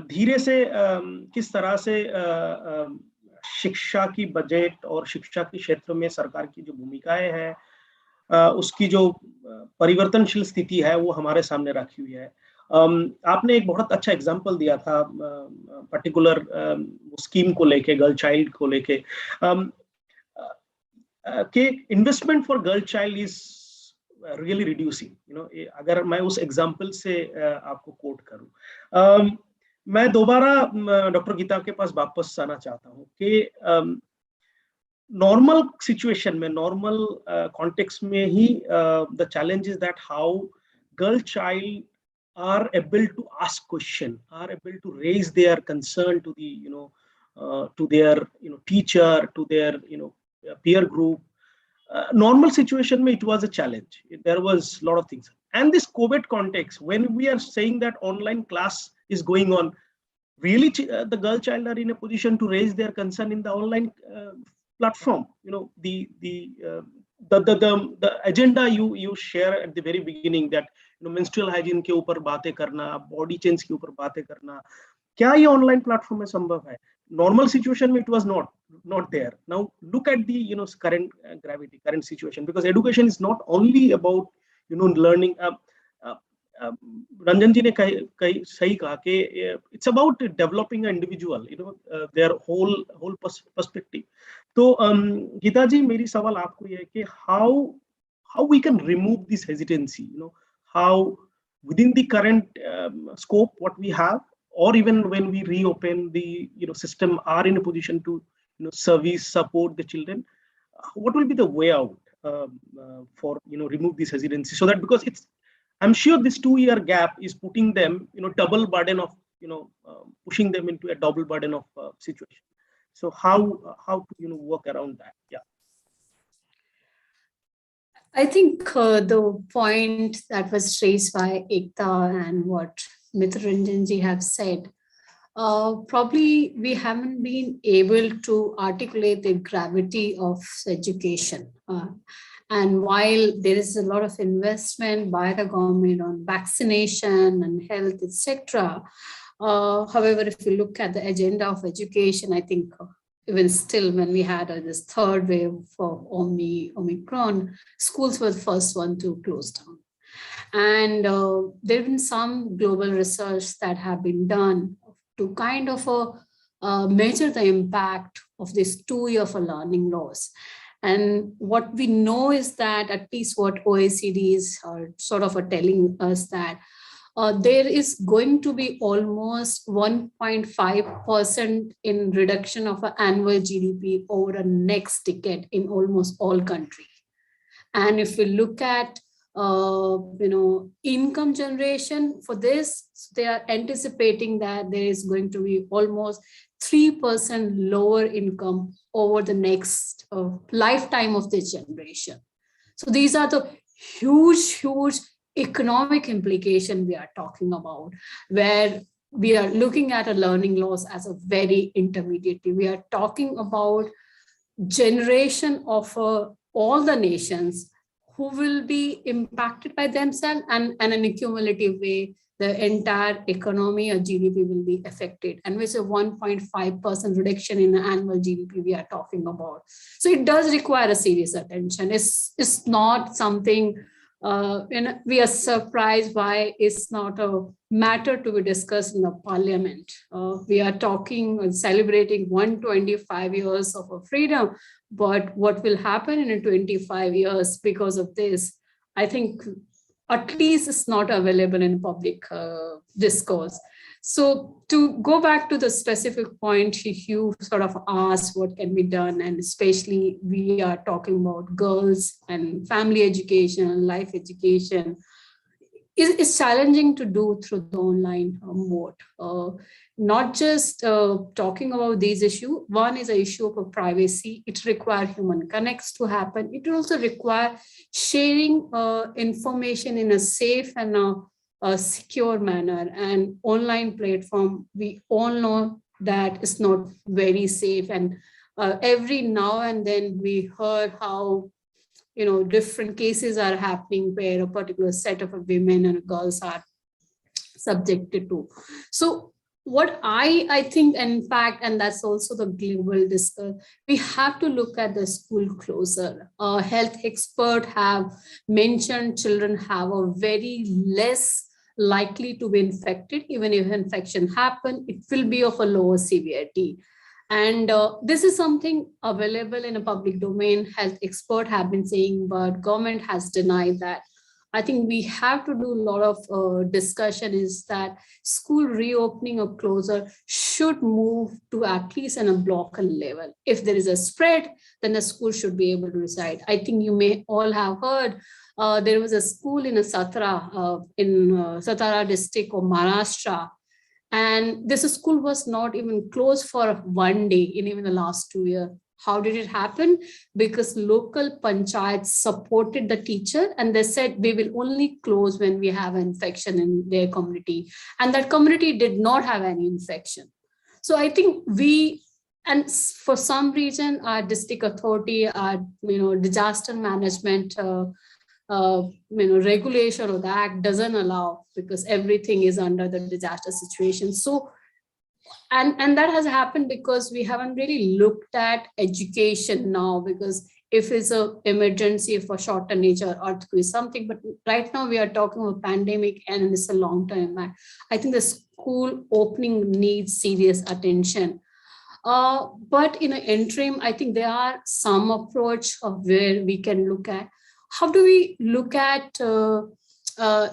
धीरे से किस तरह से शिक्षा की बजट और शिक्षा के क्षेत्र में सरकार की जो भूमिकाएं हैं उसकी जो परिवर्तनशील स्थिति है वो हमारे सामने रखी हुई है। आपने एक बहुत अच्छा एग्जांपल दिया था पर्टिकुलर स्कीम को लेके, गर्ल चाइल्ड को लेके, कि investment for girl child is really reducing. अगर मैं उस एग्जांपल से आपको कोट करूं, मैं दोबारा डॉक्टर गीता के पास वापस आना चाहता हूं कि नॉर्मल सिचुएशन में, नॉर्मल कॉन्टेक्स्ट में ही the challenge is that how girl child are able to ask question, are able to raise their concern to the to their teacher, to their peer group. Normal situation mein it was a challenge. There was a lot of things, and this COVID context, when we are saying that online class is going on, really the girl child are in a position to raise their concern in the online platform. The agenda you share at the very beginning, that menstrual hygiene के ऊपर बातें करना, body change के ऊपर बातें करना, क्या ये ऑनलाइन प्लेटफॉर्म में संभव है? नॉर्मल सिचुएशन में it was not there. Now look at the current gravity, current situation, because education is not only about learning. Ranjan ji ने सही कहा कि it's about developing an individual, their whole perspective. तो गीता जी, मेरी सवाल आपको ये है कि how we can remove this hesitancy, how within the current scope what we have, or even when we reopen the system are in a position to service, support the children, what will be the way out for remove this hesitancy, so that, because I'm sure this 2-year gap is putting them double burden of pushing them into a double burden of situation. So how to work around that? Yeah. I think the point that was raised by Ekta and what Mitra Ranjan ji have said, probably we haven't been able to articulate the gravity of education. And while there is a lot of investment by the government on vaccination and health, etc., however, if you look at the agenda of education, I think even still when we had this third wave for Omicron, schools were the first one to close down. And there have been some global research that have been done to kind of measure the impact of this 2 year for learning loss. And what we know is that, at least what OECDs are sort of telling us, that there is going to be almost 1.5% in reduction of annual GDP over the next decade in almost all countries. And if we look at income generation for this, they are anticipating that there is going to be almost 3% lower income over the next lifetime of this generation. So these are the huge economic implication we are talking about, where we are looking at a learning loss as a very intermediate. We are talking about generation of all the nations who will be impacted by themselves, and in an accumulative way, the entire economy or GDP will be affected. And with a 1.5% reduction in annual GDP we are talking about. So it does require a serious attention. It's not something we are surprised why it's not a matter to be discussed in the parliament. We are talking and celebrating 125 years of freedom, but what will happen in 25 years because of this, I think at least it's not available in public discourse. So to go back to the specific point, you sort of asked what can be done, and especially we are talking about girls and family education, life education. It's challenging to do through the online mode. Not just talking about these issues. One is an issue of privacy. It requires human connects to happen. It also requires sharing information in a safe and a secure manner. And online platform, we all know that it's not very safe. And every now and then we heard how different cases are happening where a particular set of women and girls are subjected to. So what I think, in fact, and that's also the global discussion, we have to look at the school closer. Health experts have mentioned children have a very less likely to be infected. Even if infection happen, it will be of a lower severity. And this is something available in a public domain. Health experts have been saying, but government has denied that. I think we have to do a lot of discussion is that school reopening or closure should move to at least on a block level. If there is a spread, then the school should be able to reside. I think you may all have heard there was a school in Satara district of Maharashtra. And this school was not even closed for one day in even the last 2 years. How did it happen? Because local panchayats supported the teacher and they said we will only close when we have an infection in their community. And that community did not have any infection. So I think and for some reason, our district authority, our disaster management regulation or the act doesn't allow, because everything is under the disaster situation. So and that has happened because we haven't really looked at education now, because if it's an emergency for short-term nature, earthquake, something, but right now we are talking about pandemic and it's a long-term impact. I think the school opening needs serious attention. But in an interim, I think there are some approach of where we can look at how do we look at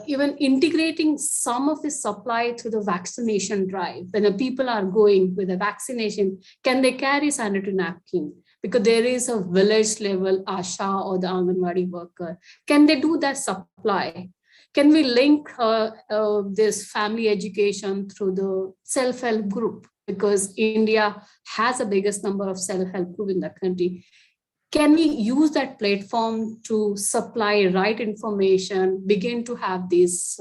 even integrating some of the supply through the vaccination drive. When the people are going with a vaccination, can they carry sanitary napkin? Because there is a village level ASHA or the Anganwadi worker. Can they do that supply? Can we link this family education through the self-help group? Because India has the biggest number of self-help group in the country. Can we use that platform to supply right information, begin to have this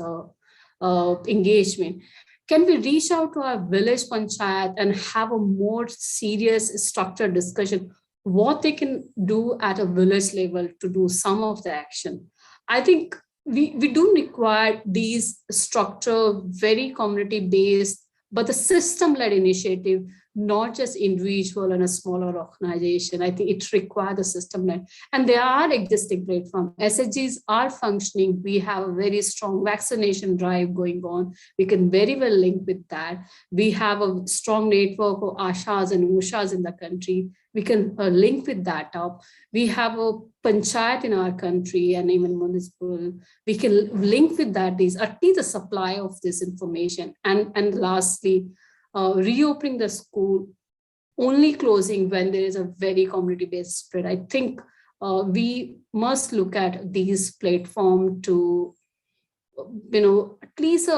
engagement? Can we reach out to our village panchayat and have a more serious structured discussion, what they can do at a village level to do some of the action? I think we do require these structure, very community-based, but the system-led initiative not just individual and a smaller organization. I think it requires a system. And there are existing platforms. SHGs are functioning. We have a very strong vaccination drive going on. We can very well link with that. We have a strong network of ASHAs and USHAs in the country. We can link with that up. We have a panchayat in our country and even municipal. We can link with that, these at least the supply of this information. And lastly, reopening the school, only closing when there is a very community-based spread. I think we must look at these platforms to, at least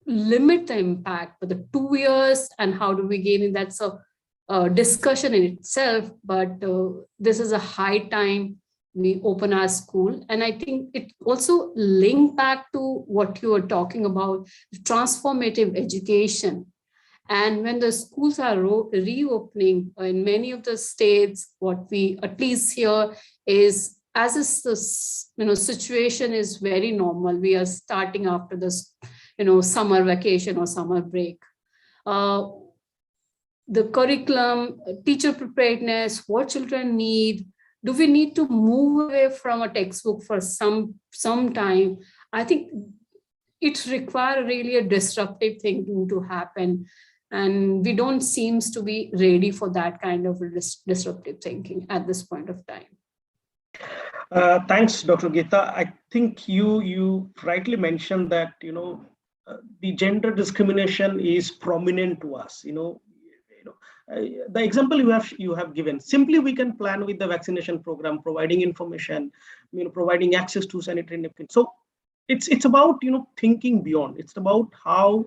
limit the impact for the 2 years and how do we gain it. That's a discussion in itself, but this is a high time we open our school. And I think it also linked back to what you were talking about, transformative education. And when the schools are reopening in many of the states, what we at least hear is, as is the situation is very normal, we are starting after this, summer vacation or summer break. The curriculum, teacher preparedness, what children need, do we need to move away from a textbook for some time? I think it requires really a disruptive thinking to happen. And we don't seem to be ready for that kind of disruptive thinking at this point of time. Thanks, Dr. Gita. I think you rightly mentioned that, the gender discrimination is prominent to us, the example you have given. Simply we can plan with the vaccination program, providing information, providing access to sanitary napkins. So it's about thinking beyond. It's about how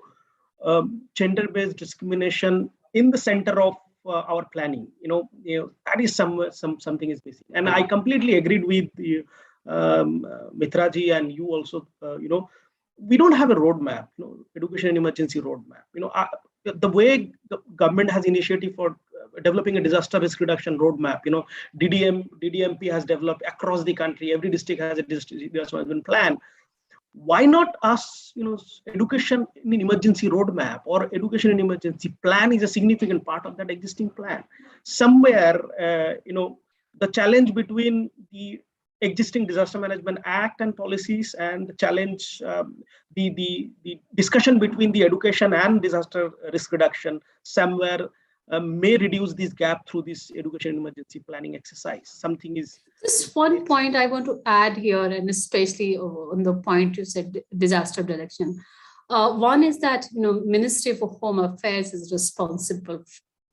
gender-based discrimination in the center of our planning. That is something is missing. And I completely agreed with Mitraji and you also. We don't have a roadmap. Education and emergency roadmap. The way the government has initiative for developing a disaster risk reduction roadmap, DDMP has developed across the country. Every district has a disaster management plan. Why not us, education in an emergency roadmap or education in emergency plan is a significant part of that existing plan. Somewhere, the challenge between the existing disaster management act and policies and the challenge, the discussion between the education and disaster risk reduction somewhere may reduce this gap through this education emergency planning exercise. Something is just one point I want to add here, and especially on the point you said, disaster reduction. One is that Ministry of Home Affairs is responsible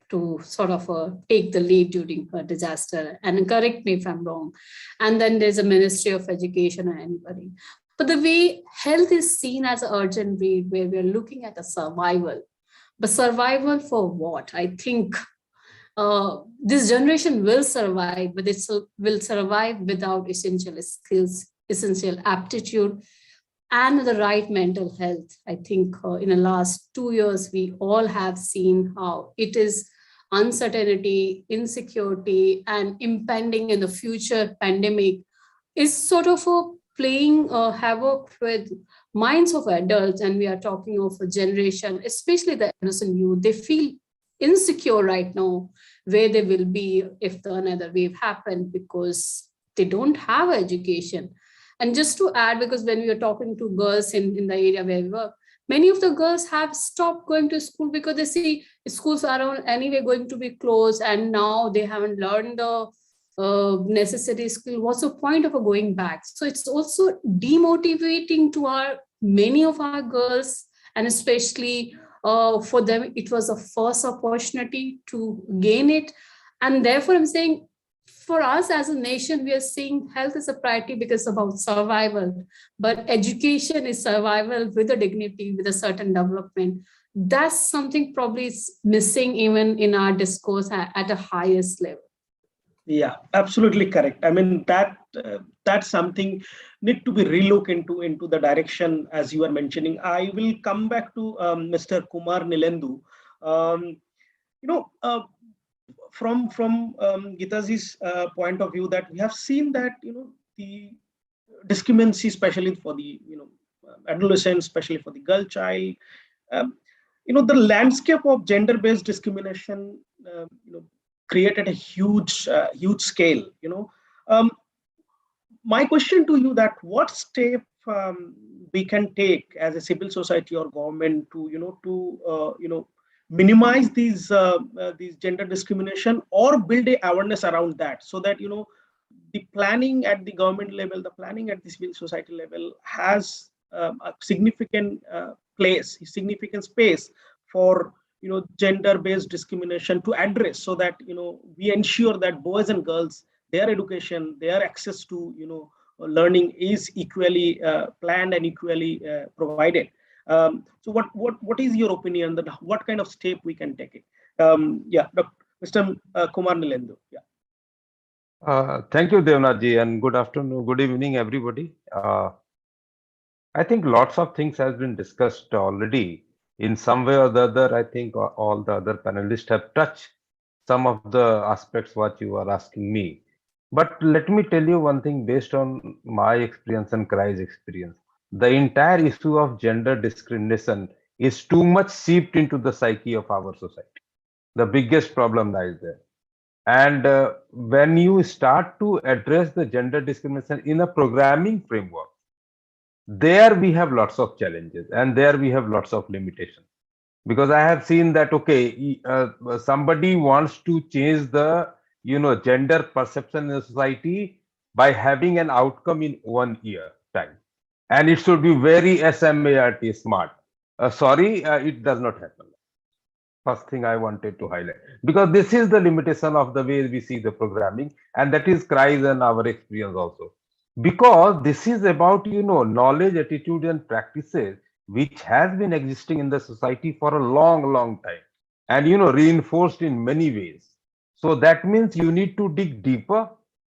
to sort of take the lead during a disaster, and correct me if I'm wrong. And then there's a Ministry of Education or anybody. But the way health is seen as an urgent need, where we're looking at a survival, but survival for what? I think this generation will survive, but it will survive without essential skills, essential aptitude, and the right mental health. I think in the last 2 years, we all have seen how it is uncertainty, insecurity, and impending in the future pandemic is sort of playing havoc with minds of adults. And we are talking of a generation, especially the innocent youth. They feel insecure right now where they will be if another wave happened, because they don't have education. And just to add, because when we were talking to girls in the area where we work, many of the girls have stopped going to school because they see schools are anyway going to be closed, and now they haven't learned the necessary skill. What's the point of going back? So it's also demotivating to many of our girls, and especially for them, it was a first opportunity to gain it. And therefore, I'm saying, for us as a nation, we are seeing health is a priority because it's about survival, but education is survival with a dignity, with a certain development. That's something probably is missing even in our discourse at a highest level. Yeah, absolutely correct. I mean, that's something need to be relooked into the direction as you are mentioning. I will come back to Mr. Kumar Nilendu. From Gita's point of view, that we have seen that the discriminancy, especially for the adolescents, especially for the girl child, the landscape of gender-based discrimination, created a huge scale. Um, my question to you, that what step we can take as a civil society or government to minimize these gender discrimination, or build a awareness around that, so that the planning at the government level, the planning at the civil society level has a significant significant space for gender based discrimination to address, so that we ensure that boys and girls, their education, their access to learning is equally planned and equally provided. So what is your opinion that what kind of step we can take it? Yeah, Mr. Kumar Nilendu. Yeah. Thank you, Devnath and good afternoon, good evening, everybody. I think lots of things has been discussed already. In some way or the other, I think all the other panelists have touched some of the aspects what you are asking me. But let me tell you one thing based on my experience and Krai's experience. The entire issue of gender discrimination is too much seeped into the psyche of our society. The biggest problem lies there. And when you start to address the gender discrimination in a programming framework, there we have lots of challenges and there we have lots of limitations. Because I have seen that, okay, somebody wants to change the, gender perception in the society by having an outcome in 1 year time. And it should be very SMART smart. Sorry, it does not happen. First thing I wanted to highlight, because this is the limitation of the way we see the programming, and that is cries and our experience also. Because this is about knowledge, attitude, and practices which has been existing in the society for a long time, and reinforced in many ways. So that means you need to dig deeper.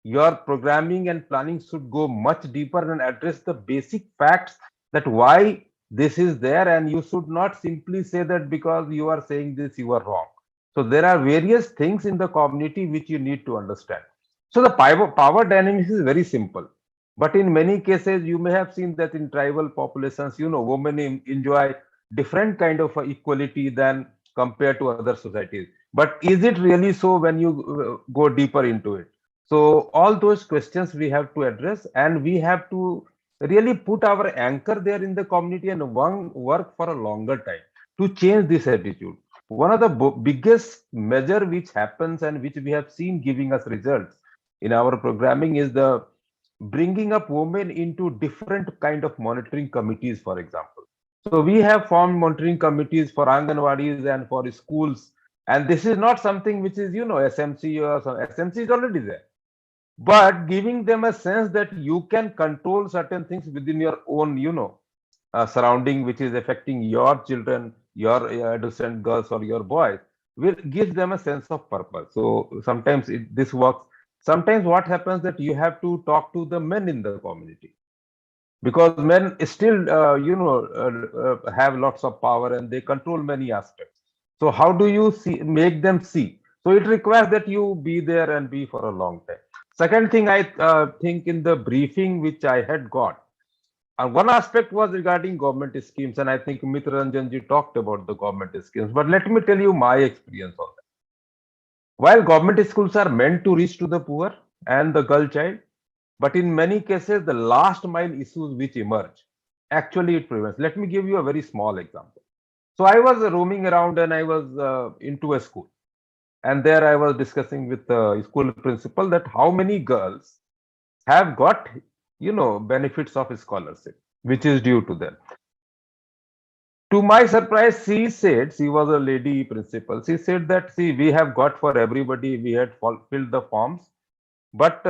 Your programming and planning should go much deeper and address the basic facts that why this is there, and you should not simply say that because you are saying this you are wrong. So there are various things in the community which you need to understand. So the power dynamics is very simple, but in many cases you may have seen that in tribal populations, women enjoy different kind of equality than compared to other societies. But is it really so when you go deeper into it? So all those questions we have to address, and we have to really put our anchor there in the community and work for a longer time to change this attitude. One of the biggest measure which happens and which we have seen giving us results in our programming is the bringing up women into different kind of monitoring committees, for example. So we have formed monitoring committees for Anganwadis and for schools, and this is not something which is SMC or some. SMC is already there, but giving them a sense that you can control certain things within your own surrounding, which is affecting your children, your adolescent girls or your boys, will give them a sense of purpose. So sometimes this works. Sometimes what happens that you have to talk to the men in the community, because men still have lots of power and they control many aspects. So how do you make them see? So it requires that you be there and be for a long time. Second thing, I think in the briefing which I had got, one aspect was regarding government schemes, and I think Mitra Ranjanji talked about the government schemes. But let me tell you my experience on that. While government schools are meant to reach to the poor and the girl child, but in many cases, the last mile issues which emerge, actually it prevents. Let me give you a very small example. So I was roaming around and I was into a school. And there I was discussing with the school principal that how many girls have got, benefits of a scholarship, which is due to them. To my surprise, she said, she was a lady principal. She said that, see, we have got for everybody, we had filled the forms, but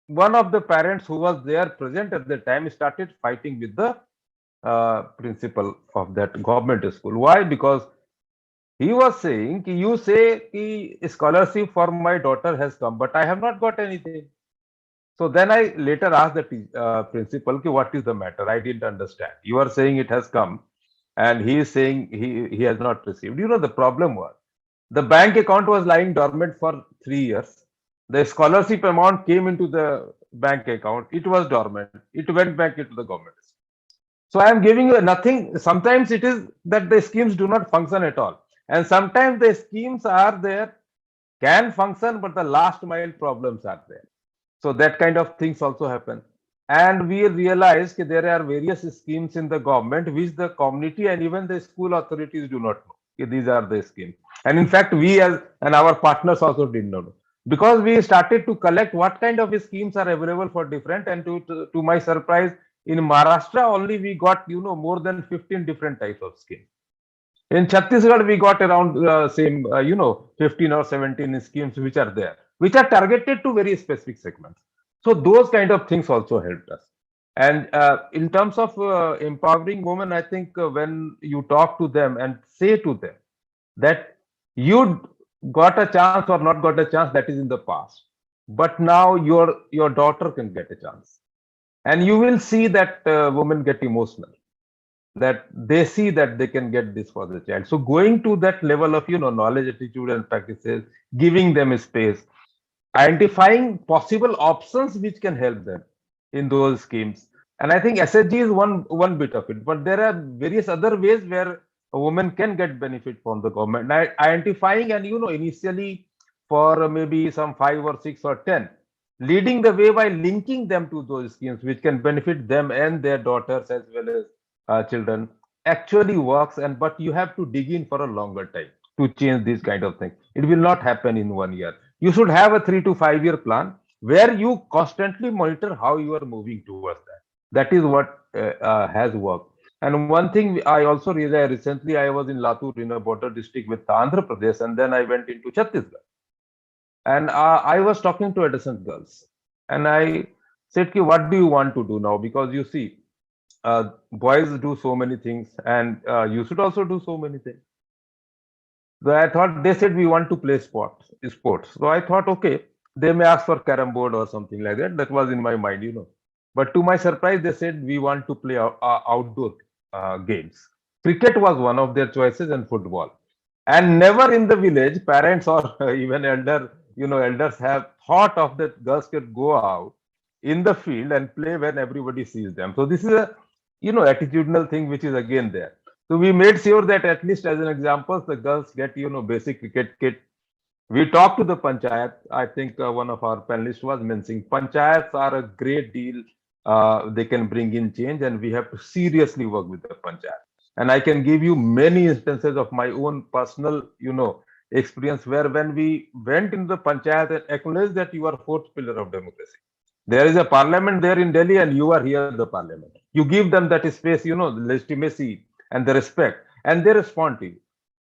one of the parents who was there present at the time started fighting with the principal of that government school. Why? Because he was saying, you say scholarship for my daughter has come, but I have not got anything. So then I later asked the principal, what is the matter? I didn't understand. You are saying it has come, and he is saying he has not received. The problem was the bank account was lying dormant for 3 years. The scholarship amount came into the bank account. It was dormant. It went back into the government. So I am giving you nothing. Sometimes it is that the schemes do not function at all. And sometimes the schemes are there, can function, but the last mile problems are there. So that kind of things also happen. And we realize that there are various schemes in the government which the community and even the school authorities do not know. These are the schemes. And in fact, we as and our partners also did not know. Because we started to collect what kind of schemes are available for different, and to my surprise, in Maharashtra only we got more than 15 different types of schemes. In Chhattisgarh, we got around same 15 or 17 schemes which are there, which are targeted to very specific segments. So those kind of things also helped us. And in terms of empowering women, I think when you talk to them and say to them that you got a chance or not got a chance, that is in the past. But now your daughter can get a chance, and you will see that women get emotional, that they see that they can get this for the child. So going to that level of knowledge, attitude, and practices, giving them a space, identifying possible options which can help them in those schemes. And I think SHG is one bit of it, but there are various other ways where a woman can get benefit from the government. Identifying and initially for maybe some 5 or 6 or 10, leading the way by linking them to those schemes which can benefit them and their daughters as well as children actually works. And but you have to dig in for a longer time to change these kind of things. It will not happen in 1 year. You should have a 3 to 5 year plan where you constantly monitor how you are moving towards that. That is what has worked. And one thing I also realized recently, I was in Latur in a border district with Andhra Pradesh, and then I went into Chhattisgarh. And I was talking to adolescent girls, and I said, what do you want to do now? Because you see, boys do so many things, and you should also do so many things. So I thought they said we want to play sports. So I thought, okay, they may ask for carom board or something like that. That was in my mind. But to my surprise, they said we want to play outdoor games. Cricket was one of their choices, and football. And never in the village, parents or even elders have thought of that girls could go out in the field and play when everybody sees them. So this is a attitudinal thing which is again there. So we made sure that at least as an example, the girls get basic cricket kit. We talked to the panchayat. I think one of our panelists was mentioning panchayats are a great deal. They can bring in change, and we have to seriously work with the panchayat. And I can give you many instances of my own personal, experience where when we went in the panchayat and acknowledged that you are fourth pillar of democracy. There is a parliament there in Delhi, and you are here the parliament. You give them that space, the legitimacy and the respect, and they respond to you.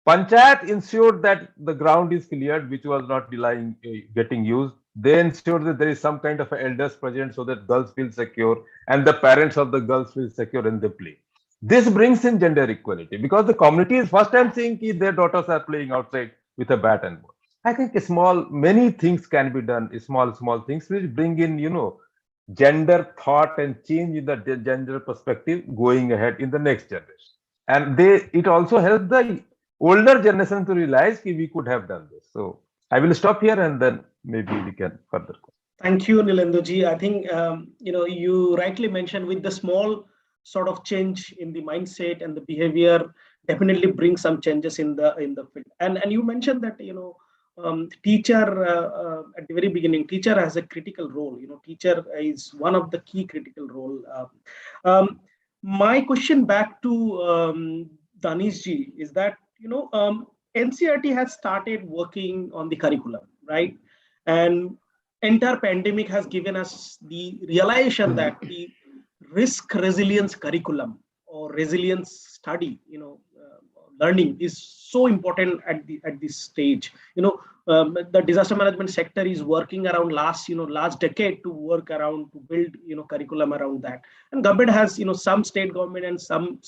Panchayat ensured that the ground is cleared, which was not getting used. They ensured that there is some kind of elders present so that girls feel secure and the parents of the girls feel secure in the play. This brings in gender equality because the community is first time seeing their daughters are playing outside with a bat and ball. I think many things can be done, small things which bring in, gender thought and change in the gender perspective going ahead in the next generation. And it also helps the older generation to realize that we could have done this. So I will stop here and then maybe we can further go. Thank you, Nilenduji. I think you rightly mentioned with the small sort of change in the mindset and the behavior definitely brings some changes in the field. And you mentioned that teacher at the very beginning, teacher has a critical role. Teacher is one of the key critical role. My question back to Danish ji is that NCERT has started working on the curriculum, right? And entire pandemic has given us the realization that the risk resilience curriculum or resilience study, learning is so important at this stage. The disaster management sector is working around last decade to work around to build curriculum around that, and government has some state government and some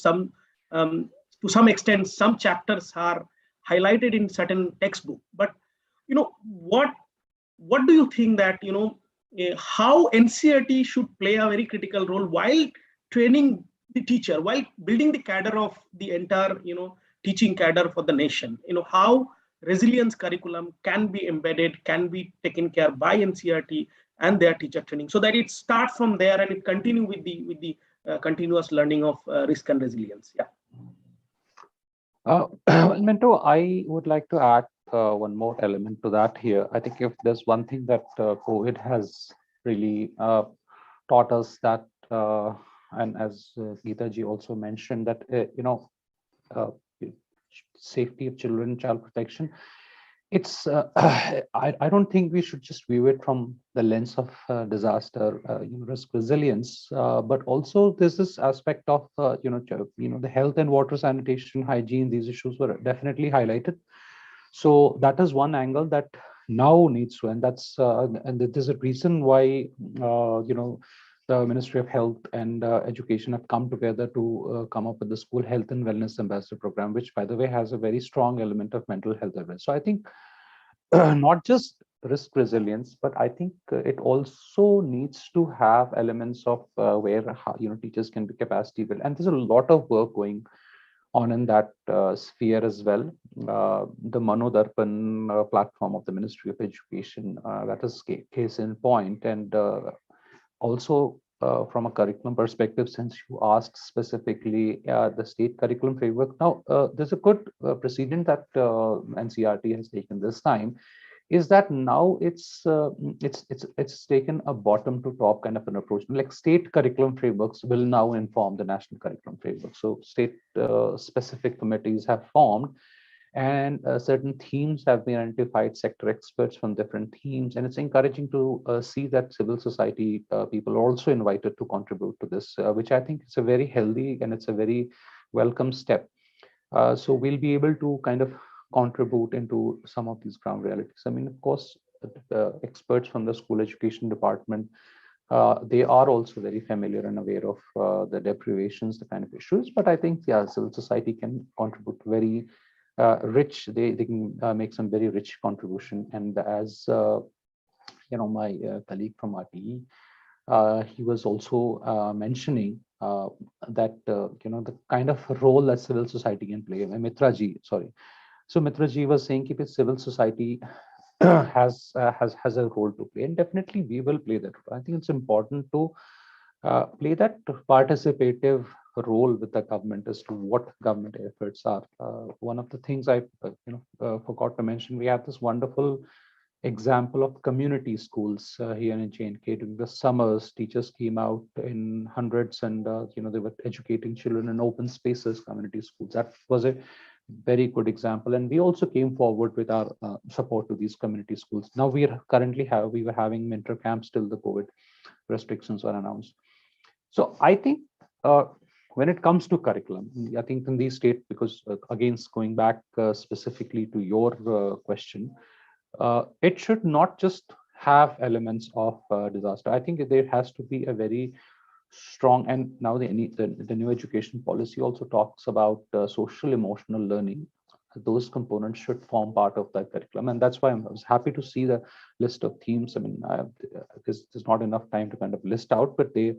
to some extent some chapters are highlighted in certain textbook. But what do you think that how NCERT should play a very critical role while training the teacher, while building the cadre of the entire teaching cadre for the nation? How resilience curriculum can be embedded, can be taken care by NCERT, and their teacher training, so that it starts from there and it continue with the continuous learning of risk and resilience. Yeah. Well, Minto, I would like to add one more element to that here. I think if there's one thing that COVID has really taught us, that, and as Gita ji also mentioned, that uh, safety of children, child protection, it's I don't think we should just view it from the lens of disaster, risk resilience, but also there's this aspect of the health and water sanitation, hygiene. These issues were definitely highlighted. So that is one angle that now needs to, and that's and there's a reason why the Ministry of Health and Education have come together to come up with the School Health and Wellness Ambassador Program, which, by the way, has a very strong element of mental health awareness. So I think not just risk resilience, but I think it also needs to have elements of where teachers can be capacity built, and there's a lot of work going on in that sphere as well. The Manodarpan platform of the Ministry of Education, that is case in point, and also from a curriculum perspective, since you asked specifically the state curriculum framework. Now, there's a good precedent that NCRT has taken this time, is that now it's taken a bottom to top kind of an approach. Like state curriculum frameworks will now inform the national curriculum framework. So state specific committees have formed, and certain themes have been identified, sector experts from different themes, and it's encouraging to see that civil society people are also invited to contribute to this, which I think is a very healthy and it's a very welcome step. So we'll be able to kind of contribute into some of these ground realities. I mean, of course, experts from the school education department, they are also very familiar and aware of the deprivations, the kind of issues, but I think, yeah, civil society can contribute very rich, they can make some very rich contribution. And as my colleague from RTE, he was also mentioning that the kind of role that civil society can play. Mitra ji, sorry. So Mitra ji was saying if civil society has a role to play, and definitely we will play that role. I think it's important to play that participative role with the government as to what government efforts are. One of the things I forgot to mention, we have this wonderful example of community schools here in J&K. During the summers, teachers came out in hundreds, and they were educating children in open spaces, community schools. That was a very good example, and we also came forward with our support to these community schools. Now we were having mentor camps till the COVID restrictions were announced. So I think when it comes to curriculum, I think in these states, because again, going back specifically to your question, it should not just have elements of disaster. I think there has to be a very strong, and now the new education policy also talks about social emotional learning. Those components should form part of that curriculum, and that's why I was happy to see the list of themes. I mean, because there's not enough time to kind of list out, but they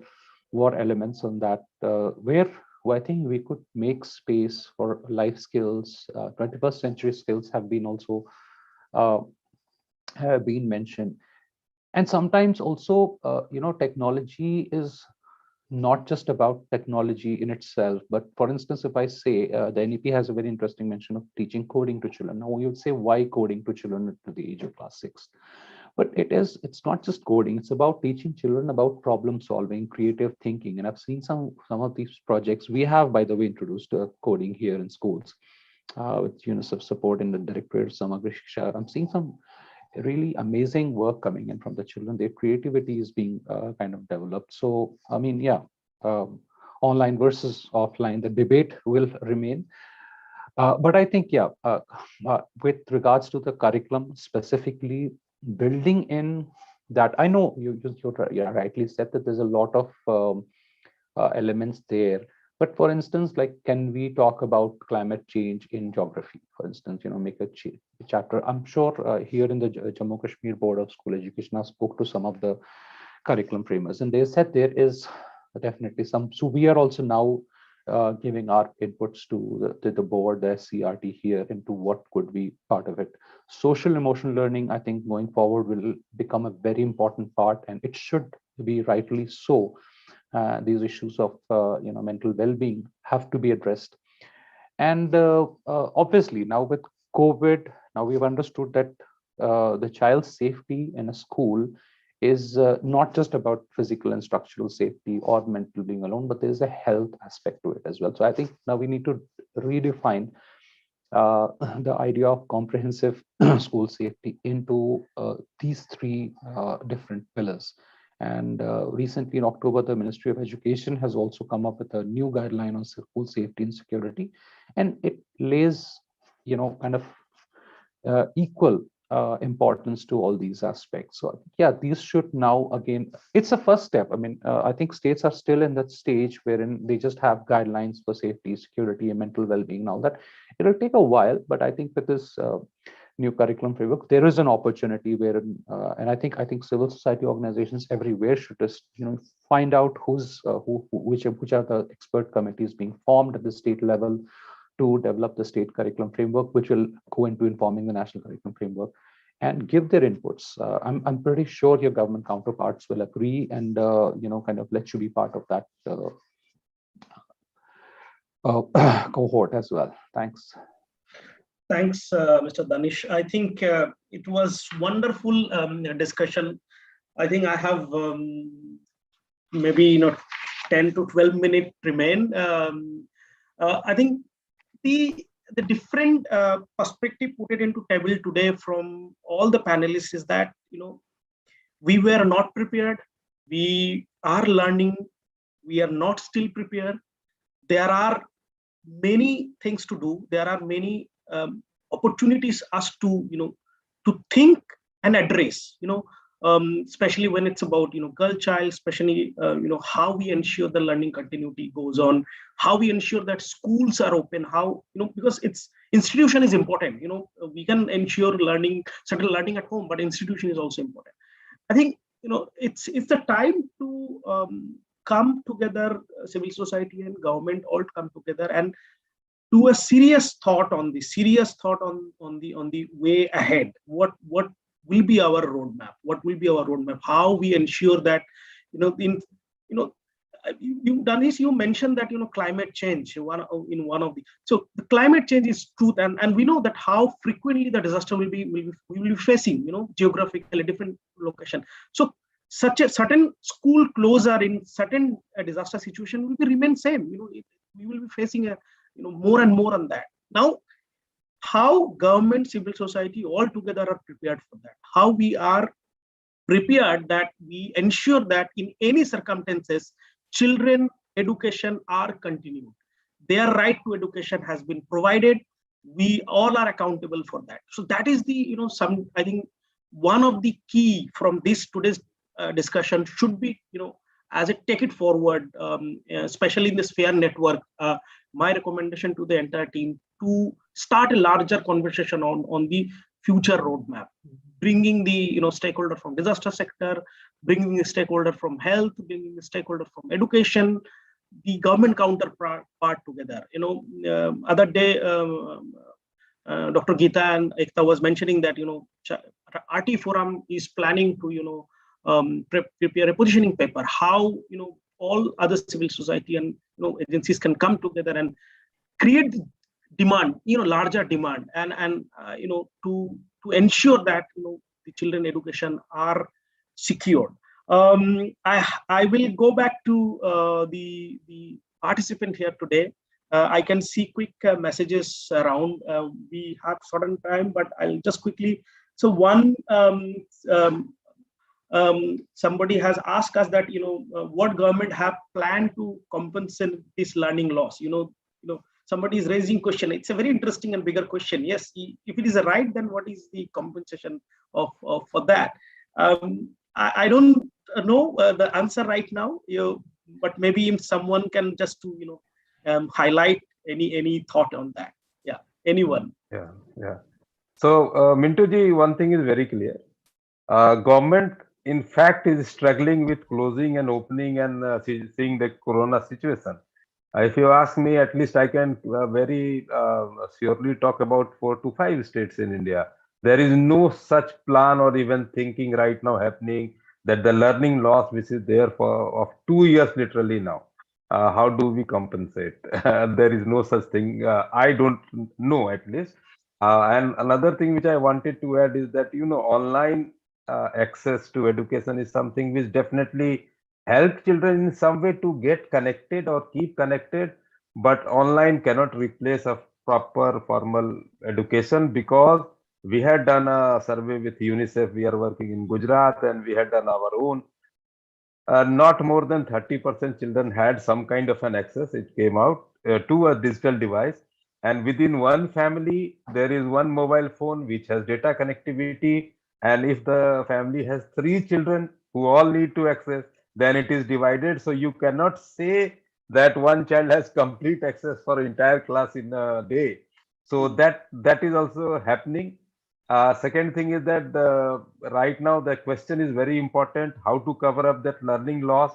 were elements on that where I think we could make space for life skills. 21st century skills have been also have been mentioned, and sometimes also technology is not just about technology in itself, but for instance, if I say the NEP has a very interesting mention of teaching coding to children. Now you would say, why coding to children to the age of class 6? But it's not just coding, it's about teaching children about problem solving, creative thinking. And I've seen some of these projects. We have, by the way, introduced coding here in schools with UNICEF support in the Directorate of Samagra Shiksha. I'm seeing some really amazing work coming in from the children. Their creativity is being kind of developed. So, I mean, yeah, online versus offline, the debate will remain. But I think, yeah, with regards to the curriculum specifically, building in that, I know you rightly said that there's a lot of elements there. But for instance, like, can we talk about climate change in geography, for instance, make a chapter? I'm sure here in the Jammu Kashmir Board of School Education, I spoke to some of the curriculum framers, and they said there is definitely some. So we are also now giving our inputs to the board, the SCRT here, into what could be part of it. Social emotional learning, I think, going forward will become a very important part, and it should be rightly so. These issues of mental well-being have to be addressed. And obviously, now with COVID, now we've understood that the child's safety in a school is not just about physical and structural safety or mental being alone, but there's a health aspect to it as well. So I think now we need to redefine the idea of comprehensive school safety into these three different pillars. And recently in October, the Ministry of Education has also come up with a new guideline on school safety and security, and it lays, kind of equal importance to all these aspects. So yeah, these should now, again, it's a first step. I mean, I think states are still in that stage wherein they just have guidelines for safety, security, and mental well-being. Now that it'll take a while, but I think with this new curriculum framework, there is an opportunity where, and I think civil society organizations everywhere should just find out which are the expert committees being formed at the state level to develop the state curriculum framework, which will go into informing the national curriculum framework, and give their inputs. I'm pretty sure your government counterparts will agree and kind of let you be part of that cohort as well. Thanks. Thanks, Mr. Danish. I think it was wonderful discussion. I think I have maybe 10 to 12 minutes remain. I think the different perspective put it into table today from all the panelists is that we were not prepared. We are learning. We are not still prepared. There are many things to do. There are many opportunities us to to think and address. Especially when it's about girl child, especially how we ensure the learning continuity goes on, how we ensure that schools are open, how because it's institution is important. We can ensure learning, certain learning at home, but institution is also important. I think it's the time to come together, civil society and government all come together and do a serious thought on the way ahead. What will be our roadmap? What will be our roadmap? How we ensure that you mentioned that climate change in one of the, so the climate change is truth, and we know that how frequently the disaster we will be facing geographically different location. So such a certain school closure in certain disaster situation will remain same. We will be facing a more and more on that. Now, how government, civil society all together are prepared for that, how we are prepared that we ensure that in any circumstances children education are continued, their right to education has been provided, we all are accountable for that. So that is the I think one of the key from this today's discussion should be as it take it forward, especially in this fair network. My recommendation to the entire team to start a larger conversation on the future roadmap, bringing the stakeholder from disaster sector, bringing the stakeholder from health, bringing the stakeholder from education, the government counterpart together. Other day, Dr. Gita and Ekta was mentioning that RT Forum is planning to prepare a positioning paper, how all other civil society and agencies can come together and create demand, larger demand, and to ensure that the children education are secured. I will go back to the participant here today. I can see quick messages around. We have certain time, but I'll just quickly. So one. Somebody has asked us that what government have planned to compensate this learning loss. Somebody is raising question. It's a very interesting and bigger question. Yes, if it is a right, then what is the compensation of for that? I don't know the answer right now. But maybe if someone can just to highlight any thought on that. Yeah, anyone. Yeah. So Mintu ji, one thing is very clear. Government in fact is struggling with closing and opening and seeing the corona situation. If you ask me, at least I can very surely talk about 4 to 5 states in India. There is no such plan or even thinking right now happening that the learning loss, which is there for of 2 years literally now, how do we compensate? There is no such thing. I don't know at least. And another thing which I wanted to add is that online access to education is something which definitely help children in some way to get connected or keep connected, but online cannot replace a proper formal education, because we had done a survey with UNICEF. We are working in Gujarat, and we had done our own. Not more than 30% children had some kind of an access, it came out, to a digital device. And within one family, there is one mobile phone which has data connectivity. And if the family has 3 children who all need to access, then it is divided. So you cannot say that one child has complete access for entire class in a day. So that is also happening. Second thing is that right now the question is very important: how to cover up that learning loss.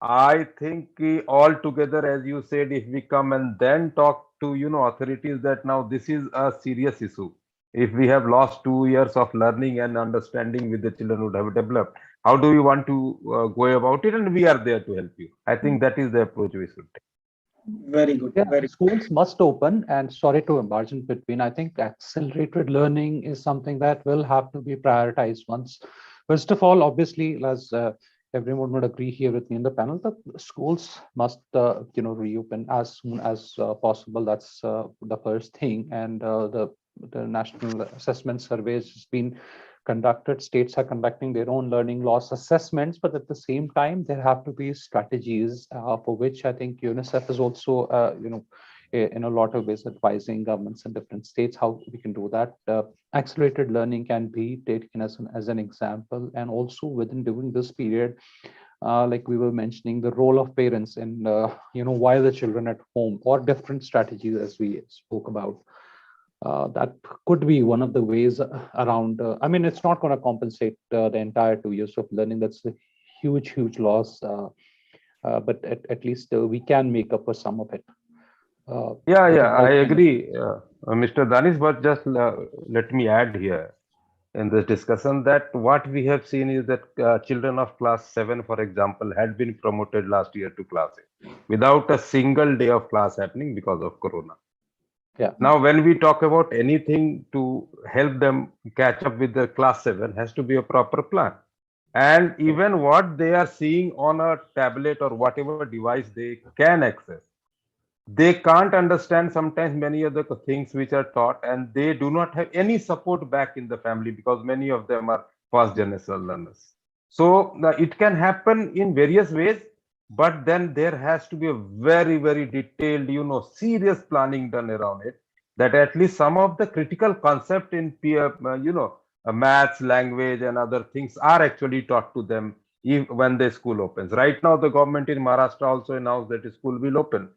I think all together, as you said, if we come and then talk to authorities that now this is a serious issue. If we have lost 2 years of learning and understanding with the children who have developed, how do we want to go about it? And we are there to help you. I think that is the approach we should take. Very good. Yeah, Very schools must open, and sorry to barge in between. I think accelerated learning is something that will have to be prioritized once. First of all, obviously, as everyone would agree here with me in the panel, the schools must, reopen as soon as possible. That's the first thing, and the national assessment surveys has been conducted. States are conducting their own learning loss assessments, but at the same time, there have to be strategies for which I think UNICEF is also, in a lot of ways advising governments in different states how we can do that. Accelerated learning can be taken as an example, and also within during this period, like we were mentioning, the role of parents in, while the children at home, or different strategies as we spoke about. That could be one of the ways around. I mean, it's not going to compensate the entire 2 years of learning. That's a huge, huge loss. But at least we can make up for some of it. Yeah, I Like, agree, Mr. Danish, but just let me add here in this discussion that what we have seen is that children of class 7, for example, had been promoted last year to class 8 without a single day of class happening because of Corona. Yeah. Now, when we talk about anything to help them catch up with the class 7, has to be a proper plan. And even what they are seeing on a tablet or whatever device they can access, they can't understand sometimes many of the things which are taught, and they do not have any support back in the family because many of them are first generation learners. So it can happen in various ways, but then there has to be a very, very detailed, serious planning done around it, that at least some of the critical concept in maths, language, and other things are actually taught to them when the school opens. Right now, the government in Maharashtra also announced that the school will open.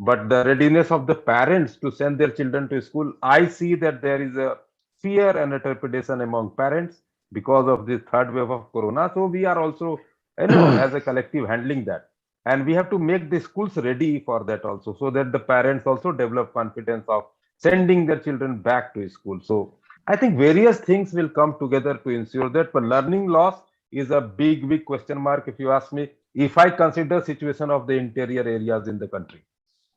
But the readiness of the parents to send their children to school, I see that there is a fear and a trepidation among parents because of this third wave of Corona. So we are also, as a collective handling that. And we have to make the schools ready for that also, so that the parents also develop confidence of sending their children back to school. So I think various things will come together to ensure that. But learning loss is a big, big question mark, if you ask me, if I consider situation of the interior areas in the country.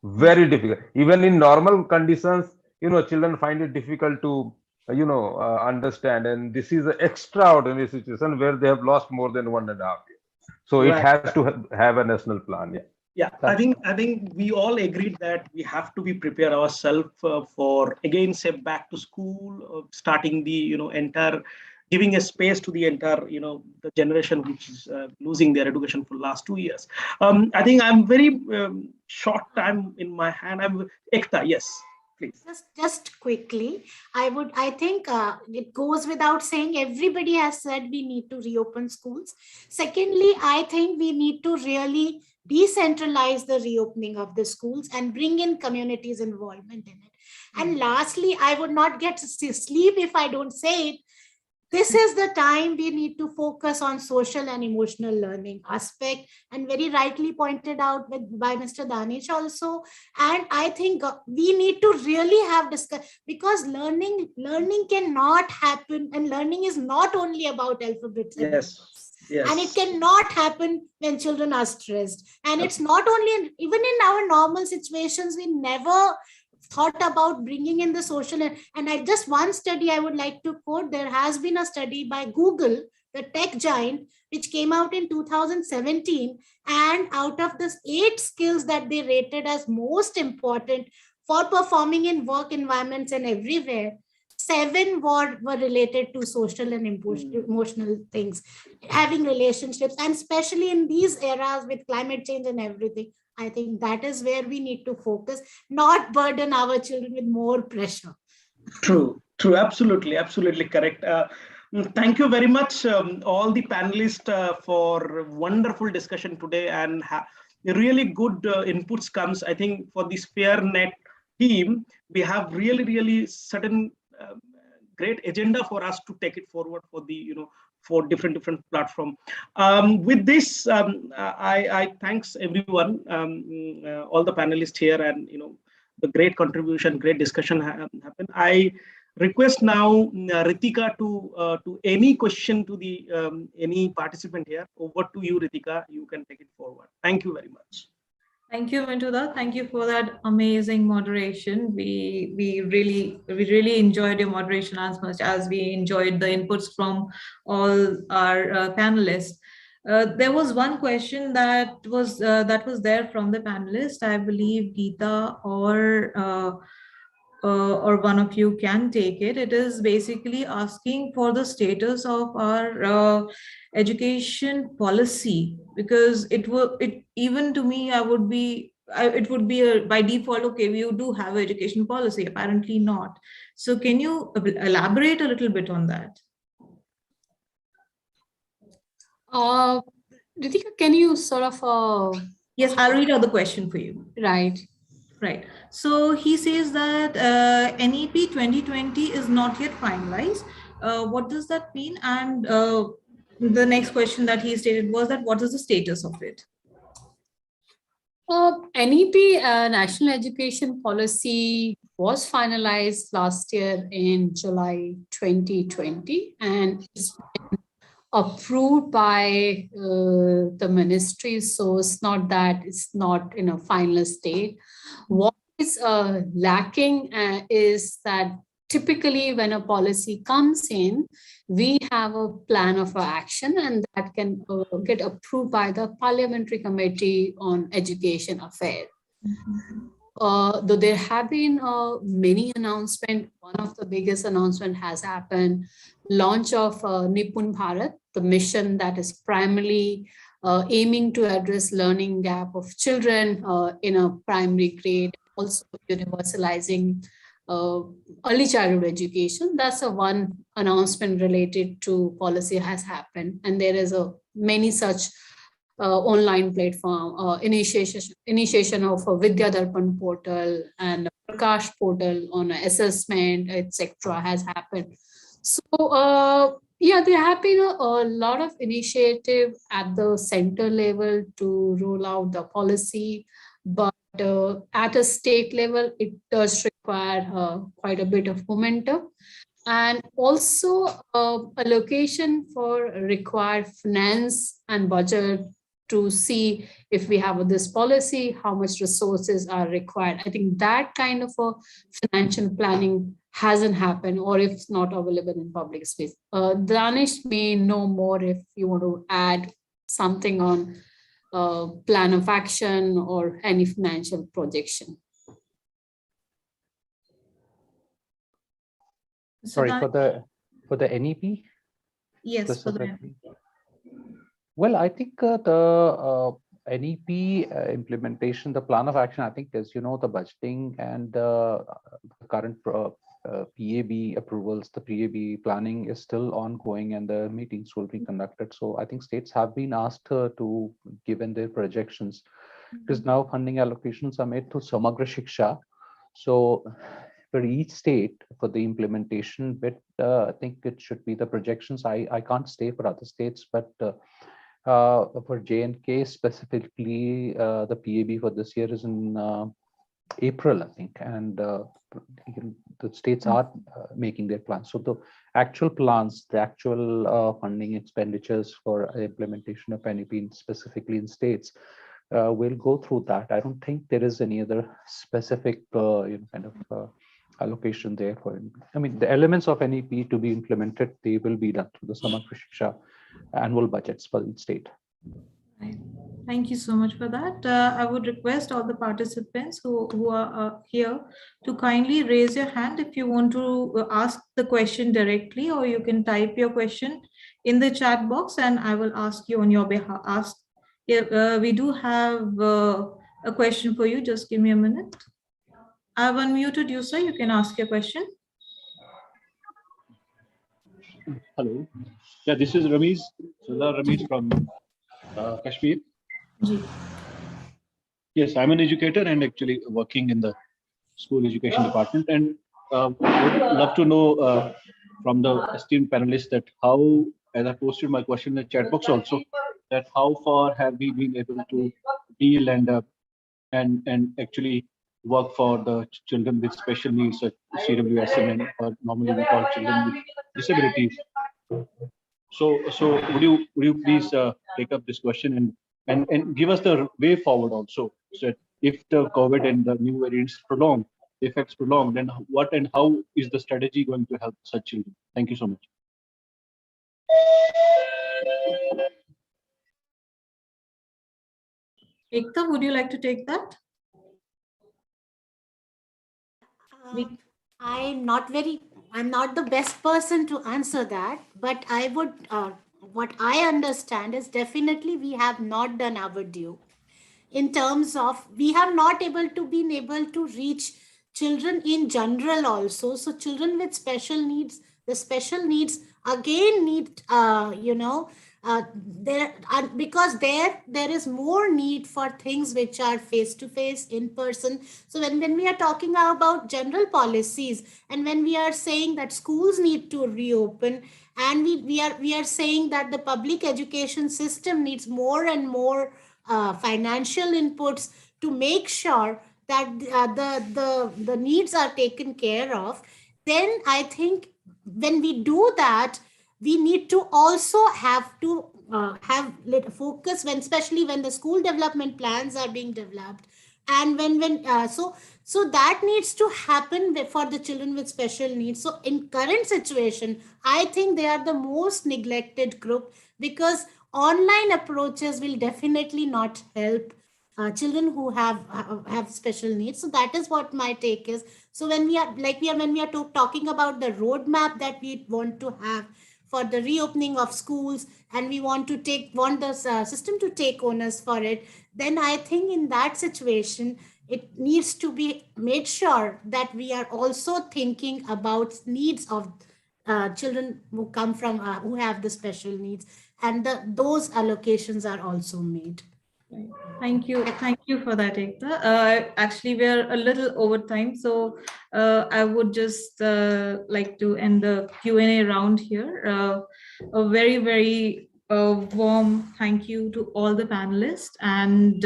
Very difficult. Even in normal conditions, children find it difficult to, understand. And this is an extraordinary situation where they have lost more than 1.5 years. So it Right. has to have a national plan. Yeah. Yeah, I think we all agreed that we have to be prepare ourselves for again, say, back to school, starting the entire, giving a space to the entire the generation which is losing their education for the last 2 years. I think I'm very short time in my hand. I'm Ekta. Yes, please. Just quickly, I think it goes without saying, everybody has said we need to reopen schools. Secondly, I think we need to really decentralize the reopening of the schools and bring in communities involvement in it. And lastly, I would not get to sleep if I don't say it. this is the time we need to focus on social and emotional learning aspect, and very rightly pointed out by Mr. Danish also. And I think we need to really have discuss, because learning cannot happen, and learning is not only about alphabets. Yes. Yes. And it cannot happen when children are stressed. And it's not only, even in our normal situations, we never thought about bringing in the social. And I just one study I would like to quote. There has been a study by Google, the tech giant, which came out in 2017. And out of the 8 skills that they rated as most important for performing in work environments and everywhere, 7 were related to social and emotional things, having relationships, and especially in these eras with climate change and everything. I think that is where we need to focus, not burden our children with more pressure. True, absolutely correct. Thank you very much, all the panelists, for wonderful discussion today, and really good inputs comes. I think for the SphereNet team, we have really certain great agenda for us to take it forward for the for different platform. With this, I thanks everyone, all the panelists here, and the great contribution, great discussion happened. I request now Ritika to any question to the any participant here. Over to you, Ritika. You can take it forward. Thank you very much. Thank you, Mintuda. Thank you for that amazing moderation. We really enjoyed your moderation as much as we enjoyed the inputs from all our panelists. There was one question that was there from the panelists. I believe Gita or one of you can take it. It is basically asking for the status of our education policy, because it even to me, it would be by default, okay, we do have education policy, apparently not. So can you elaborate a little bit on that? Ritika, can you sort of yes, I'll read out the question for you. Right. So he says that NEP 2020 is not yet finalized. What does that mean? And the next question that he stated was that what is the status of it? NEP, National Education Policy, was finalized last year in July 2020, and it's been approved by the ministry. So it's not that it's not in a final state. What is lacking is that typically when a policy comes in, we have a plan of action, and that can get approved by the Parliamentary Committee on Education Affairs. Though there have been many announcements, one of the biggest announcements has happened, launch of Nipun Bharat, the mission that is primarily aiming to address learning gap of children in a primary grade, also universalizing early childhood education. That's a one announcement related to policy has happened, and there is a many such online platform initiation of a Vidya Darpan portal and Prakash portal on assessment, etc. has happened. So yeah, there have been a lot of initiative at the center level to roll out the policy, but at a state level, it does require quite a bit of momentum, and also allocation for required finance and budget to see if we have this policy, how much resources are required. I think that kind of a financial planning hasn't happened, or if it's not available in public space. Danish may know more if you want to add something on plan of action or any financial projection. Sorry, for the NEP? Yes, for the NEP. Well, I think the NEP implementation, the plan of action, I think, as you know, the budgeting and the current PAB approvals, the PAB planning is still ongoing, and the meetings will be conducted. So I think states have been asked to give in their projections, because now funding allocations are made to Samagra Shiksha. So for each state for the implementation bit, I think it should be the projections. I can't stay for other states, but for J&K specifically, the PAB for this year is in April, I think, and the states are making their plans. So the actual plans, the actual funding expenditures for implementation of NEP specifically in states, we'll go through that. I don't think there is any other specific allocation there for. I mean, the elements of NEP to be implemented, they will be done through the Samarth Shiksha annual budgets for each state. Right. Thank you so much for that. I would request all the participants who are here to kindly raise your hand if you want to ask the question directly, or you can type your question in the chat box and I will ask you on your behalf. We do have a question for you. Just give me a minute. I've unmuted you, sir. You can ask your question. Hello. Yeah, this is Ramesh. Ramesh from Kashmir. Yes, I'm an educator and actually working in the school education department, and would love to know from the esteemed panelists that how, as I posted my question in the chat box also, that how far have we been able to deal and actually work for the children with special needs, such CWSM, or normally we call children with disabilities. So would you please take up this question and give us the way forward also? So if the COVID and the new variants prolong, the effects prolong, then what and how is the strategy going to help such children? Thank you so much. Ekta, would you like to take that? I'm not the best person to answer that, but I would, what I understand is definitely we have not done our due in terms of we have not been able to reach children in general also. So children with special needs, the special needs again need, because there is more need for things which are face to face, in person. So when we are talking about general policies, and when we are saying that schools need to reopen, and we are saying that the public education system needs more and more financial inputs to make sure that the needs are taken care of, then I think when we do that, we need to also have to have focus especially when the school development plans are being developed, and so that needs to happen for the children with special needs. So in current situation, I think they are the most neglected group, because online approaches will definitely not help children who have special needs. So that is what my take is. So when we are talking about the roadmap that we want to have for the reopening of schools, and we want the system to take onus for it, then I think in that situation, it needs to be made sure that we are also thinking about needs of children who come from, who have the special needs, and those allocations are also made. Thank you for that, Ekta. Actually, we're a little over time, so I would just like to end the Q&A round here. A very, very warm thank you to all the panelists, and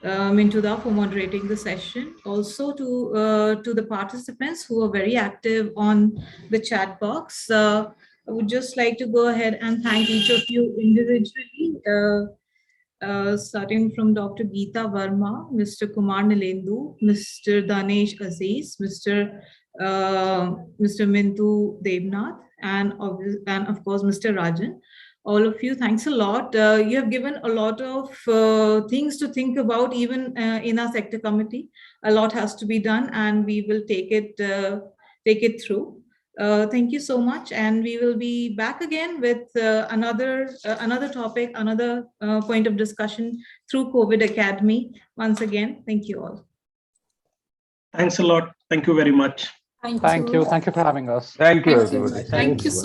Mintuda for moderating the session. Also to the participants who are very active on the chat box. I would just like to go ahead and thank each of you individually. Starting from Dr. Gita Verma, Mr. Kumar Nilendu, Mr. Danesh Aziz, Mr. Mintu Devnath, and of course, Mr. Rajan. All of you, thanks a lot. You have given a lot of things to think about, even in our sector committee. A lot has to be done, and we will take it through. Thank you so much, and we will be back again with another topic, another point of discussion through COVID Academy. Once again, thank you all. Thanks a lot. Thank you very much. Thank you for having us. Thank you, everybody. Thank you so